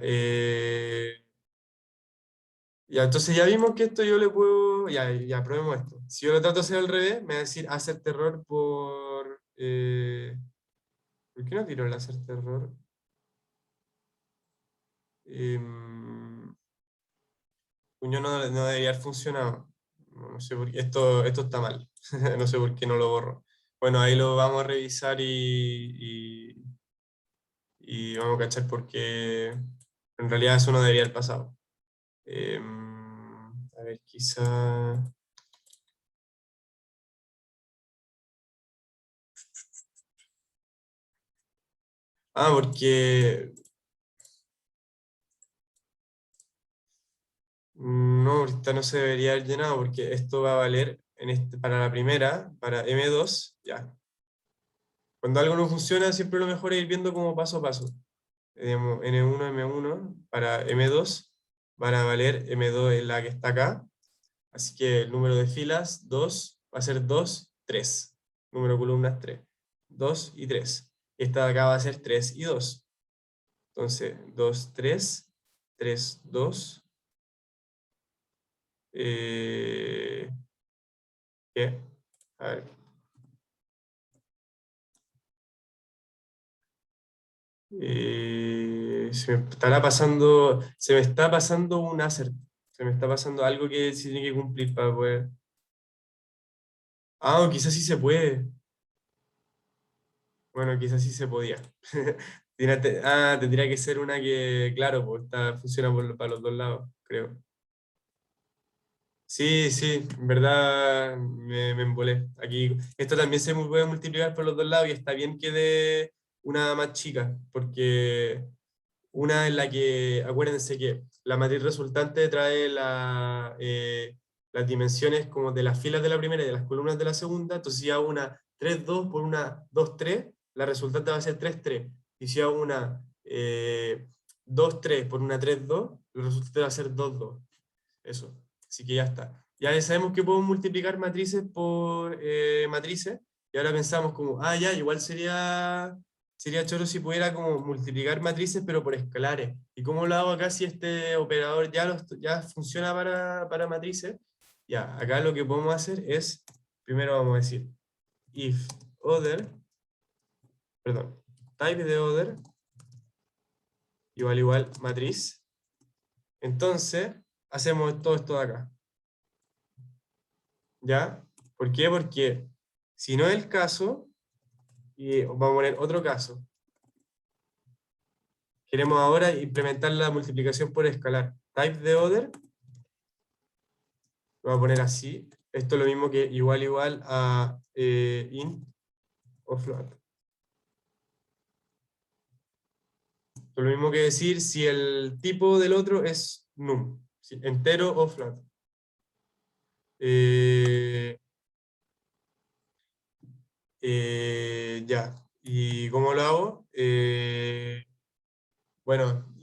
ya, entonces ya vimos que esto yo le puedo, ya probemos esto. Si yo lo trato de hacer al revés, me va a decir hacer terror ¿por qué no tiro el hacer terror? Yo no debería haber funcionado. No sé por qué, esto está mal. No sé por qué no lo borro. Bueno, ahí lo vamos a revisar y vamos a cachar porque en realidad eso no debería haber pasado. A ver, quizá... Porque... No, ahorita no se debería haber llenado porque esto va a valer para la primera, para M2, ya. Cuando algo no funciona, siempre lo mejor es ir viendo como paso a paso. Digamos, N1, M1, para M2 van a valer M2 es la que está acá. Así que el número de filas 2 va a ser 2, 3. Número de columnas 3. 2 y 3. Esta de acá va a ser 3 y 2. Entonces, 2, 3, 3, 2. ¿Qué? A ver. Se me está pasando un assert. Se me está pasando algo que se tiene que cumplir para poder. O quizás sí se puede. Bueno, quizás sí se podía. Tendría que ser una que, claro, pues funciona para los dos lados, creo. Sí, sí, en verdad me embolé. Aquí, esto también se puede multiplicar por los dos lados y está bien que dé una más chica, porque una en la que, acuérdense que la matriz resultante trae las dimensiones como de las filas de la primera y de las columnas de la segunda, entonces si hago una 3 2 por una 2 3 la resultante va a ser 3 3 y si hago una 2 3 por una 3 2 la resultante va a ser 2 2 eso, así que ya está. Ya sabemos que podemos multiplicar matrices por matrices, y ahora pensamos como, ya, igual sería choro si pudiera como multiplicar matrices, pero por escalares. ¿Y cómo lo hago acá si este operador ya funciona para matrices? Ya, acá lo que podemos hacer es, primero vamos a decir, if other, perdón, type de other, igual matriz. Entonces, hacemos todo esto de acá. ¿Ya? ¿Por qué? Porque si no es el caso, y vamos a poner otro caso. Queremos ahora implementar la multiplicación por escalar. Type de order, lo voy a poner así. Esto es lo mismo que igual a int o float. Esto es lo mismo que decir si el tipo del otro es num, ¿sí? Entero o float. Ya. ¿Y cómo lo hago? Bueno,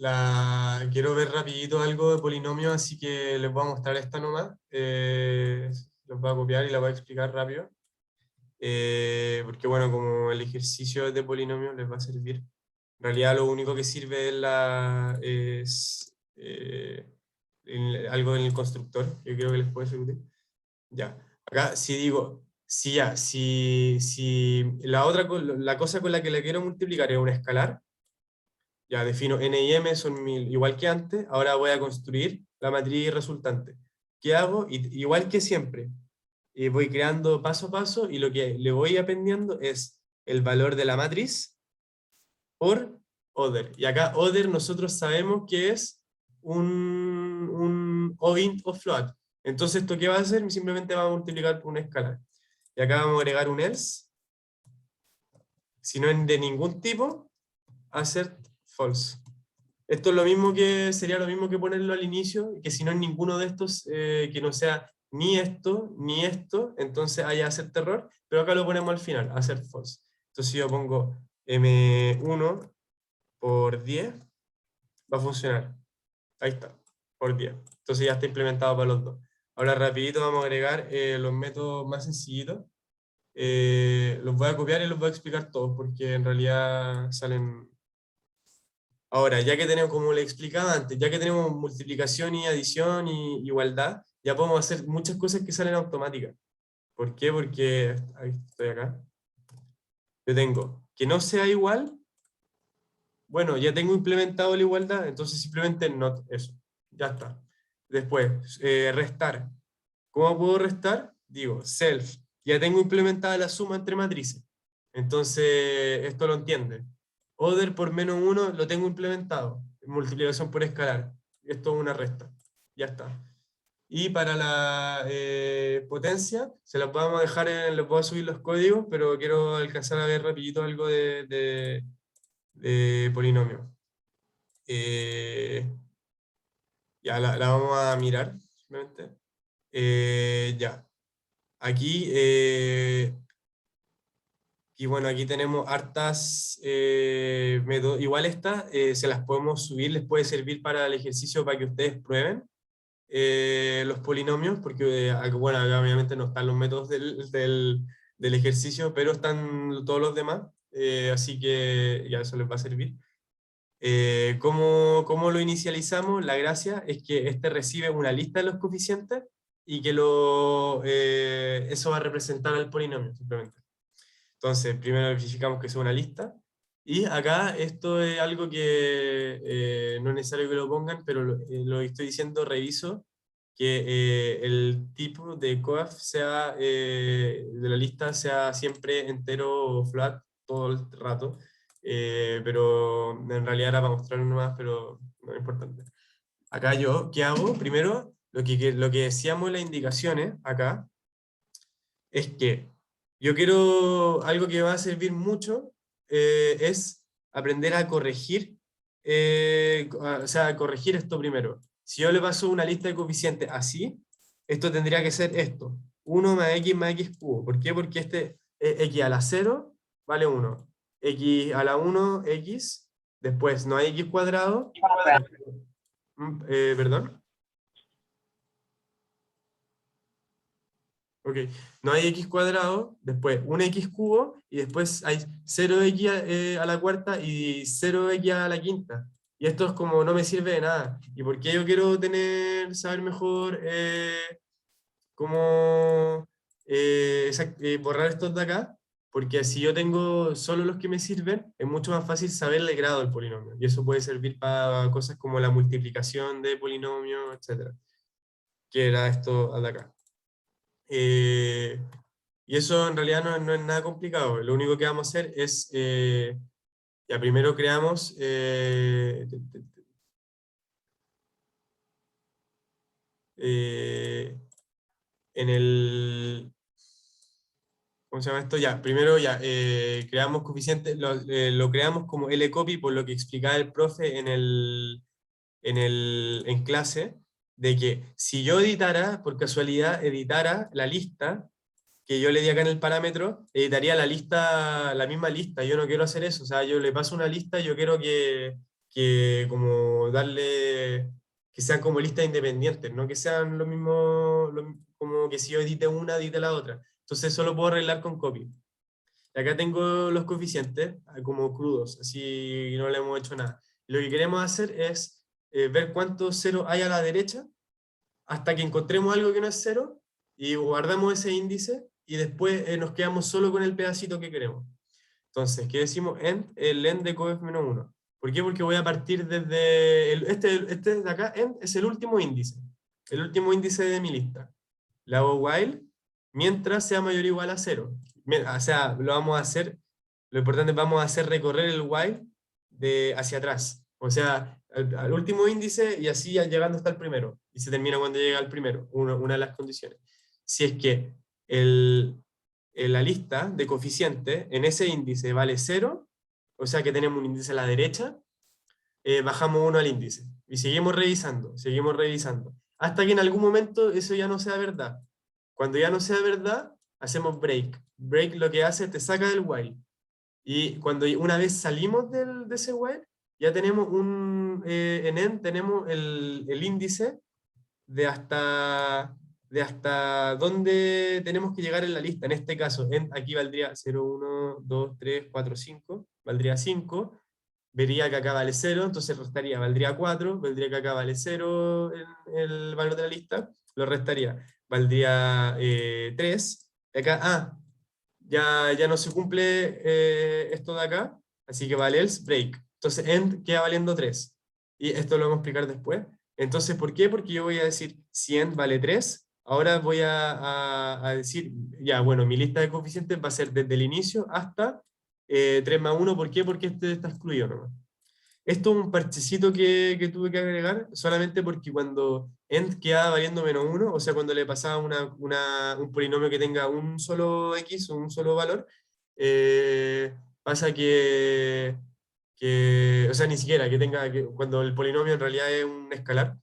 quiero ver rapidito algo de polinomio, así que les voy a mostrar esta nomás. Los voy a copiar y la voy a explicar rápido. Porque bueno, como el ejercicio es de polinomio les va a servir. En realidad lo único que sirve es algo en el constructor, que creo que les puede ser útil. Ya, acá si digo, si la cosa con la que le quiero multiplicar es un escalar, ya defino n y m son igual que antes, ahora voy a construir la matriz resultante. ¿Qué hago? Igual que siempre, voy creando paso a paso y lo que le voy aprendiendo es el valor de la matriz por other. Y acá other nosotros sabemos que es un o int o float. Entonces, ¿esto qué va a hacer? Simplemente va a multiplicar por un escalar. Y acá vamos a agregar un else. Si no es de ningún tipo, assert false. Esto es lo mismo que, sería lo mismo que ponerlo al inicio, que si no es ninguno de estos, que no sea ni esto, entonces haya assert error, pero acá lo ponemos al final, assert false. Entonces yo pongo M1 por 10, va a funcionar. Ahí está, por 10. Entonces ya está implementado para los dos. Ahora rapidito vamos a agregar los métodos más sencillitos. Los voy a copiar y los voy a explicar todos, porque en realidad salen... Ahora, ya que tenemos, como le explicaba antes, ya que tenemos multiplicación y adición y igualdad, ya podemos hacer muchas cosas que salen automáticas. ¿Por qué? Porque, ahí estoy acá, yo tengo que no sea igual, bueno, ya tengo implementado la igualdad, entonces simplemente not eso, ya está. Después, restar. ¿Cómo puedo restar? Digo, self, ya tengo implementada la suma entre matrices, entonces esto lo entiende. Other por -1 lo tengo implementado, multiplicación por escalar, esto es una resta, ya está. Y para la potencia, se las vamos a dejar les voy a subir los códigos, pero quiero alcanzar a ver rapidito algo de polinomio. Ya la vamos a mirar, simplemente. Ya. Aquí, y bueno, aquí tenemos hartas métodos. Igual estas se las podemos subir, les puede servir para el ejercicio para que ustedes prueben los polinomios, porque bueno, acá obviamente no están los métodos del ejercicio, pero están todos los demás, así que ya eso les va a servir. ¿Cómo lo inicializamos? La gracia es que este recibe una lista de los coeficientes y que eso va a representar al polinomio, simplemente. Entonces, primero verificamos que sea una lista. Y acá esto es algo que no es necesario que lo pongan, pero lo estoy diciendo, reviso que el tipo de coef sea, de la lista sea siempre entero o flat todo el rato. Pero en realidad era para mostrar uno más, pero no es importante. Acá yo, ¿qué hago? Primero, lo que decíamos en las indicaciones acá, es que yo quiero, algo que me va a servir mucho, es aprender a corregir, o sea, corregir esto primero. Si yo le paso una lista de coeficientes así, esto tendría que ser esto, 1 más x cubo. ¿Por qué? Porque x a la 0 vale 1, x a la 1, x, después no hay x cuadrado, perdón. Ok, no hay x cuadrado, después un x cubo, y después hay 0x a la cuarta y 0x a la quinta. Y esto es como, no me sirve de nada. ¿Y por qué yo quiero saber mejor cómo borrar estos de acá? Porque si yo tengo solo los que me sirven, es mucho más fácil saber el grado del polinomio. Y eso puede servir para cosas como la multiplicación de polinomios, etc. Que era esto de acá. Y eso en realidad no es nada complicado. Lo único que vamos a hacer es, ya primero creamos, en el, ¿cómo se llama esto? Ya, primero ya, creamos coeficientes, lo creamos como LCopy, por lo que explicaba el profe en clase, de que si yo editara, por casualidad, editara la lista, que yo le di acá en el parámetro, editaría la lista, la misma lista. Yo no quiero hacer eso, o sea, yo le paso una lista, yo quiero que como darle, que sean como listas independientes, no que sean lo mismo, como que si yo edite una, edite la otra. Entonces solo puedo arreglar con copy. Y acá tengo los coeficientes como crudos, así no le hemos hecho nada. Lo que queremos hacer es ver cuántos ceros hay a la derecha, hasta que encontremos algo que no es cero, y guardamos ese índice, y después nos quedamos solo con el pedacito que queremos. Entonces, ¿qué decimos? El end de coef -1. ¿Por qué? Porque voy a partir desde, este de acá, end, es el último índice de mi lista. Le hago while, mientras sea mayor o igual a 0. O sea, lo vamos a hacer, lo importante es vamos a hacer recorrer el while hacia atrás. O sea, al último índice y así llegando hasta el primero. Y y se termina cuando llega al primero, una de las condiciones. Si es que la lista de coeficientes en ese índice vale 0, o sea que tenemos un índice a la derecha, bajamos 1 al índice. Y seguimos revisando, hasta que en algún momento eso ya no sea verdad. Cuando ya no sea verdad, hacemos break. Break lo que hace es te saca del while. Y cuando una vez salimos de ese while, ya tenemos en end tenemos el índice de hasta dónde tenemos que llegar en la lista. En este caso, aquí valdría 0, 1, 2, 3, 4, 5, valdría 5, vería que acá vale 0, entonces restaría, valdría 4, valdría que acá vale 0 el valor de la lista, lo restaría, valdría 3, acá, ya no se cumple esto de acá, así que vale else break. Entonces end queda valiendo 3. Y esto lo vamos a explicar después. Entonces, ¿por qué? Porque yo voy a decir, si end vale 3, ahora voy a decir, ya, bueno, mi lista de coeficientes va a ser desde el inicio hasta 3 más 1. ¿Por qué? Porque este está excluido nomás. Esto es un parchecito que tuve que agregar solamente porque cuando end quedaba valiendo -1, o sea, cuando le pasaba un polinomio que tenga un solo x o un solo valor, pasa o sea, ni siquiera que tenga, cuando el polinomio en realidad es un escalar,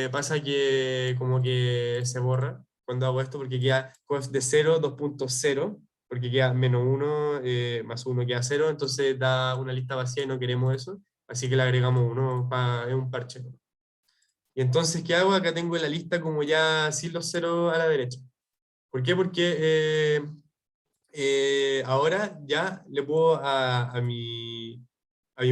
pasa que como que se borra cuando hago esto porque queda cof de 0, 2.0, porque queda -1 más 1 queda 0, entonces da una lista vacía y no queremos eso. Así que le agregamos uno, es un parche. Y entonces, ¿qué hago? Acá tengo la lista como ya sin los ceros a la derecha. ¿Por qué? Porque ahora ya le puedo a mi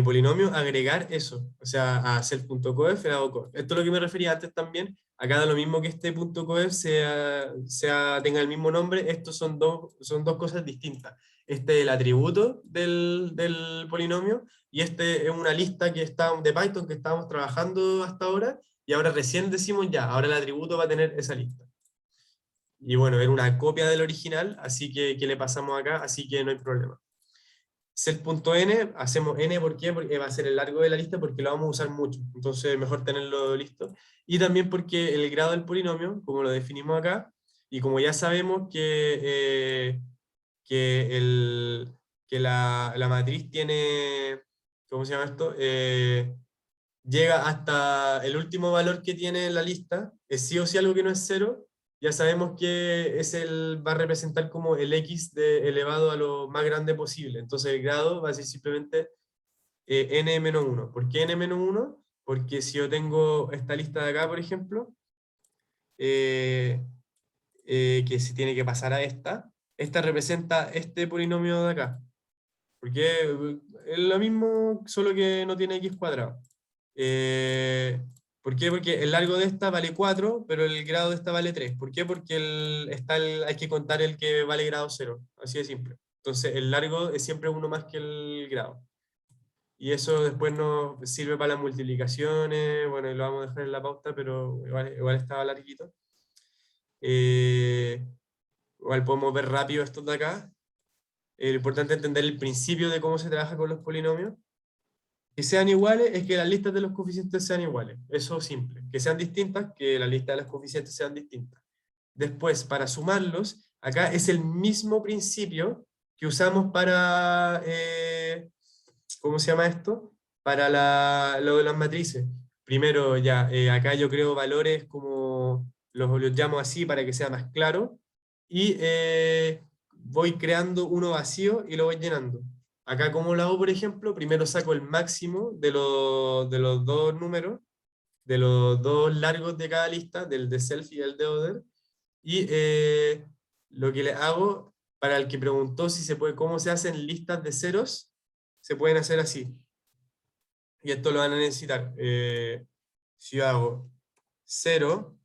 polinomio agregar eso. O sea, a self.coef, le hago coef. Esto es lo que me refería antes también. Acá da lo mismo que este punto .coef tenga el mismo nombre. Estos son dos cosas distintas. Este es el atributo del polinomio y este es una lista de Python que estábamos trabajando hasta ahora y ahora recién decimos ya, ahora el atributo va a tener esa lista. Y bueno, era una copia del original, así que le pasamos acá, así que no hay problema. Set.n, hacemos n, ¿por qué? Porque va a ser el largo de la lista porque lo vamos a usar mucho, entonces mejor tenerlo listo. Y también porque el grado del polinomio, como lo definimos acá, y como ya sabemos que la matriz tiene, ¿cómo se llama esto? Llega hasta el último valor que tiene en la lista, es sí o sí algo que no es 0, ya sabemos que va a representar como el x elevado a lo más grande posible. Entonces el grado va a ser simplemente n-1. ¿Por qué n-1? Porque si yo tengo esta lista de acá, por ejemplo, que se tiene que pasar a esta representa este polinomio de acá. Porque es lo mismo, solo que no tiene x cuadrado. ¿Por qué? Porque el largo de esta vale 4, pero el grado de esta vale 3. ¿Por qué? Porque hay que contar el que vale grado 0. Así de simple. Entonces el largo es siempre uno más que el grado. Y eso después nos sirve para las multiplicaciones. Bueno, lo vamos a dejar en la pauta, pero igual estaba larguito. Igual podemos ver rápido estos de acá. Lo importante es entender el principio de cómo se trabaja con los polinomios. Que sean iguales es que las listas de los coeficientes sean iguales. Eso es simple. Que sean distintas, que la lista de los coeficientes sean distintas. Después, para sumarlos, acá es el mismo principio que usamos para, ¿cómo se llama esto? Para lo de las matrices. Primero, ya, acá yo creo valores como los llamo así para que sea más claro. Y voy creando uno vacío y lo voy llenando. Acá, ¿cómo lo hago, por ejemplo? Primero saco el máximo de los dos números, de los dos largos de cada lista, del de self y del de other, y lo que le hago, para el que preguntó cómo se hacen listas de ceros, se pueden hacer así. Y esto lo van a necesitar. Si yo hago 0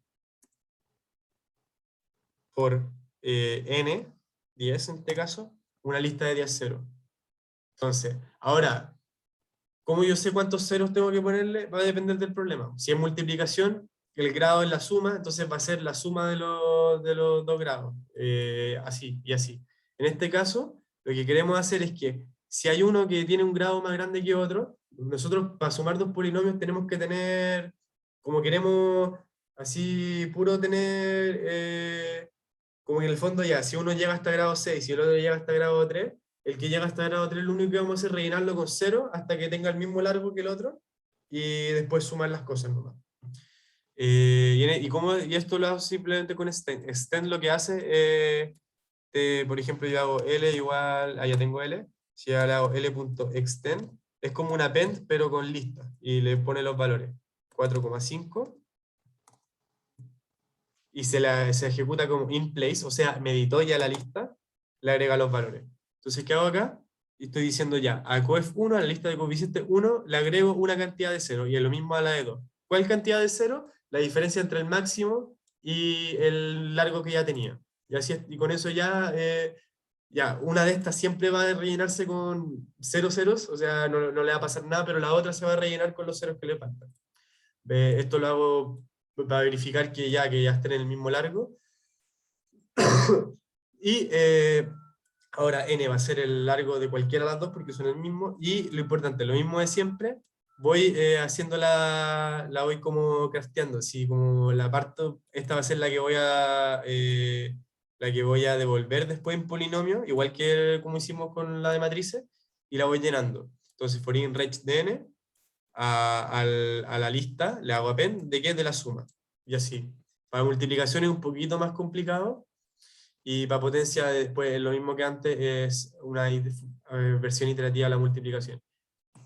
por n, 10 en este caso, una lista de 10 ceros. Entonces, ahora, ¿cómo yo sé cuántos ceros tengo que ponerle? Va a depender del problema. Si es multiplicación, el grado es la suma, entonces va a ser la suma de los dos grados. Así y así. En este caso, lo que queremos hacer es que si hay uno que tiene un grado más grande que otro, nosotros para sumar dos polinomios tenemos que tener, como queremos Así puro tener, como que en el fondo ya, si uno llega hasta grado 6 y el otro llega hasta grado 3, el que llega hasta grado 3 lo único que vamos a hacer es rellenarlo con 0 hasta que tenga el mismo largo que el otro y después sumar las cosas nomás. Y esto lo hago simplemente con extend. Extend lo que hace, por ejemplo, yo hago L igual, ya tengo L, si yo le hago L.extend, es como un append pero con lista y le pone los valores 4,5 y se ejecuta como in place, o sea, me editó ya la lista, le agrega los valores. Entonces, ¿qué hago acá? Y estoy diciendo ya, a coef1, a la lista de coeficiente 1, le agrego una cantidad de 0 y es lo mismo a la de 2. ¿Cuál cantidad de 0? La diferencia entre el máximo y el largo que ya tenía. Y, así y con eso ya, ya, una de estas siempre va a rellenarse con 0 ceros, o sea, no le va a pasar nada, pero la otra se va a rellenar con los ceros que le faltan. Esto lo hago para verificar que ya estén en el mismo largo. Y ahora n va a ser el largo de cualquiera de las dos porque son el mismo. Y lo importante, lo mismo de siempre, voy haciendo la voy como crafteando. Si como la parto, esta va a ser la que voy a devolver después en polinomio, igual que como hicimos con la de matrices, y la voy llenando. Entonces, for in range de n, a la lista le hago append de qué es de la suma. Y así. Para multiplicación es un poquito más complicado. Y para potencia, después, lo mismo que antes, es una versión iterativa de la multiplicación.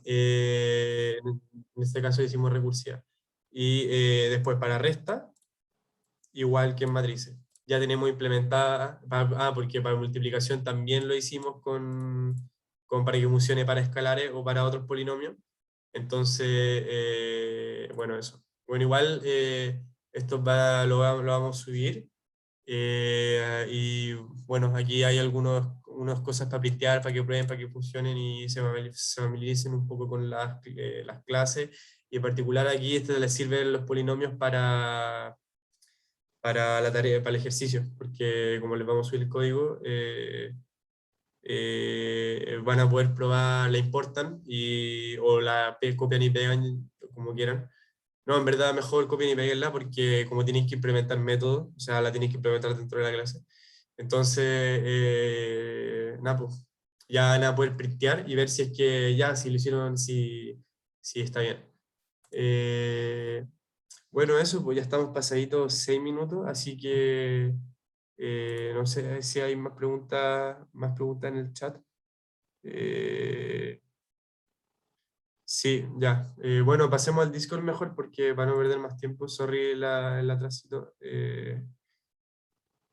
En este caso decimos recursiva. Y después para resta, igual que en matrices. Ya tenemos implementada, porque para multiplicación también lo hicimos para que funcione para escalares o para otros polinomios. Entonces, bueno, eso. Bueno, igual esto lo vamos a subir. Y bueno, aquí hay unas cosas para printear, para que prueben, para que funcionen y se familiaricen un poco con las clases. Y en particular aquí les sirven los polinomios para la tarea, para el ejercicio, porque como les vamos a subir el código, van a poder probar, la importan o la copian y pegan como quieran. No, en verdad mejor copien y peguenla porque como tenéis que implementar métodos, o sea, la tenéis que implementar dentro de la clase. Entonces, nada, pues, ya van a poder printear y ver si es que ya, si lo hicieron, si está bien. Bueno, eso, pues ya estamos pasaditos 6 minutos, así que no sé si hay más preguntas en el chat. Eh, sí, ya. Bueno, pasemos al Discord mejor porque para no perder más tiempo, sorry el atrasito.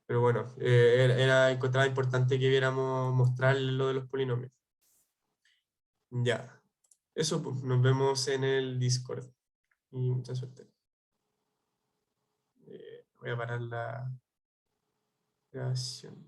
Pero bueno, encontraba importante que viéramos mostrarles lo de los polinomios. Ya. Eso, pues, nos vemos en el Discord. Y mucha suerte. Voy a parar la grabación.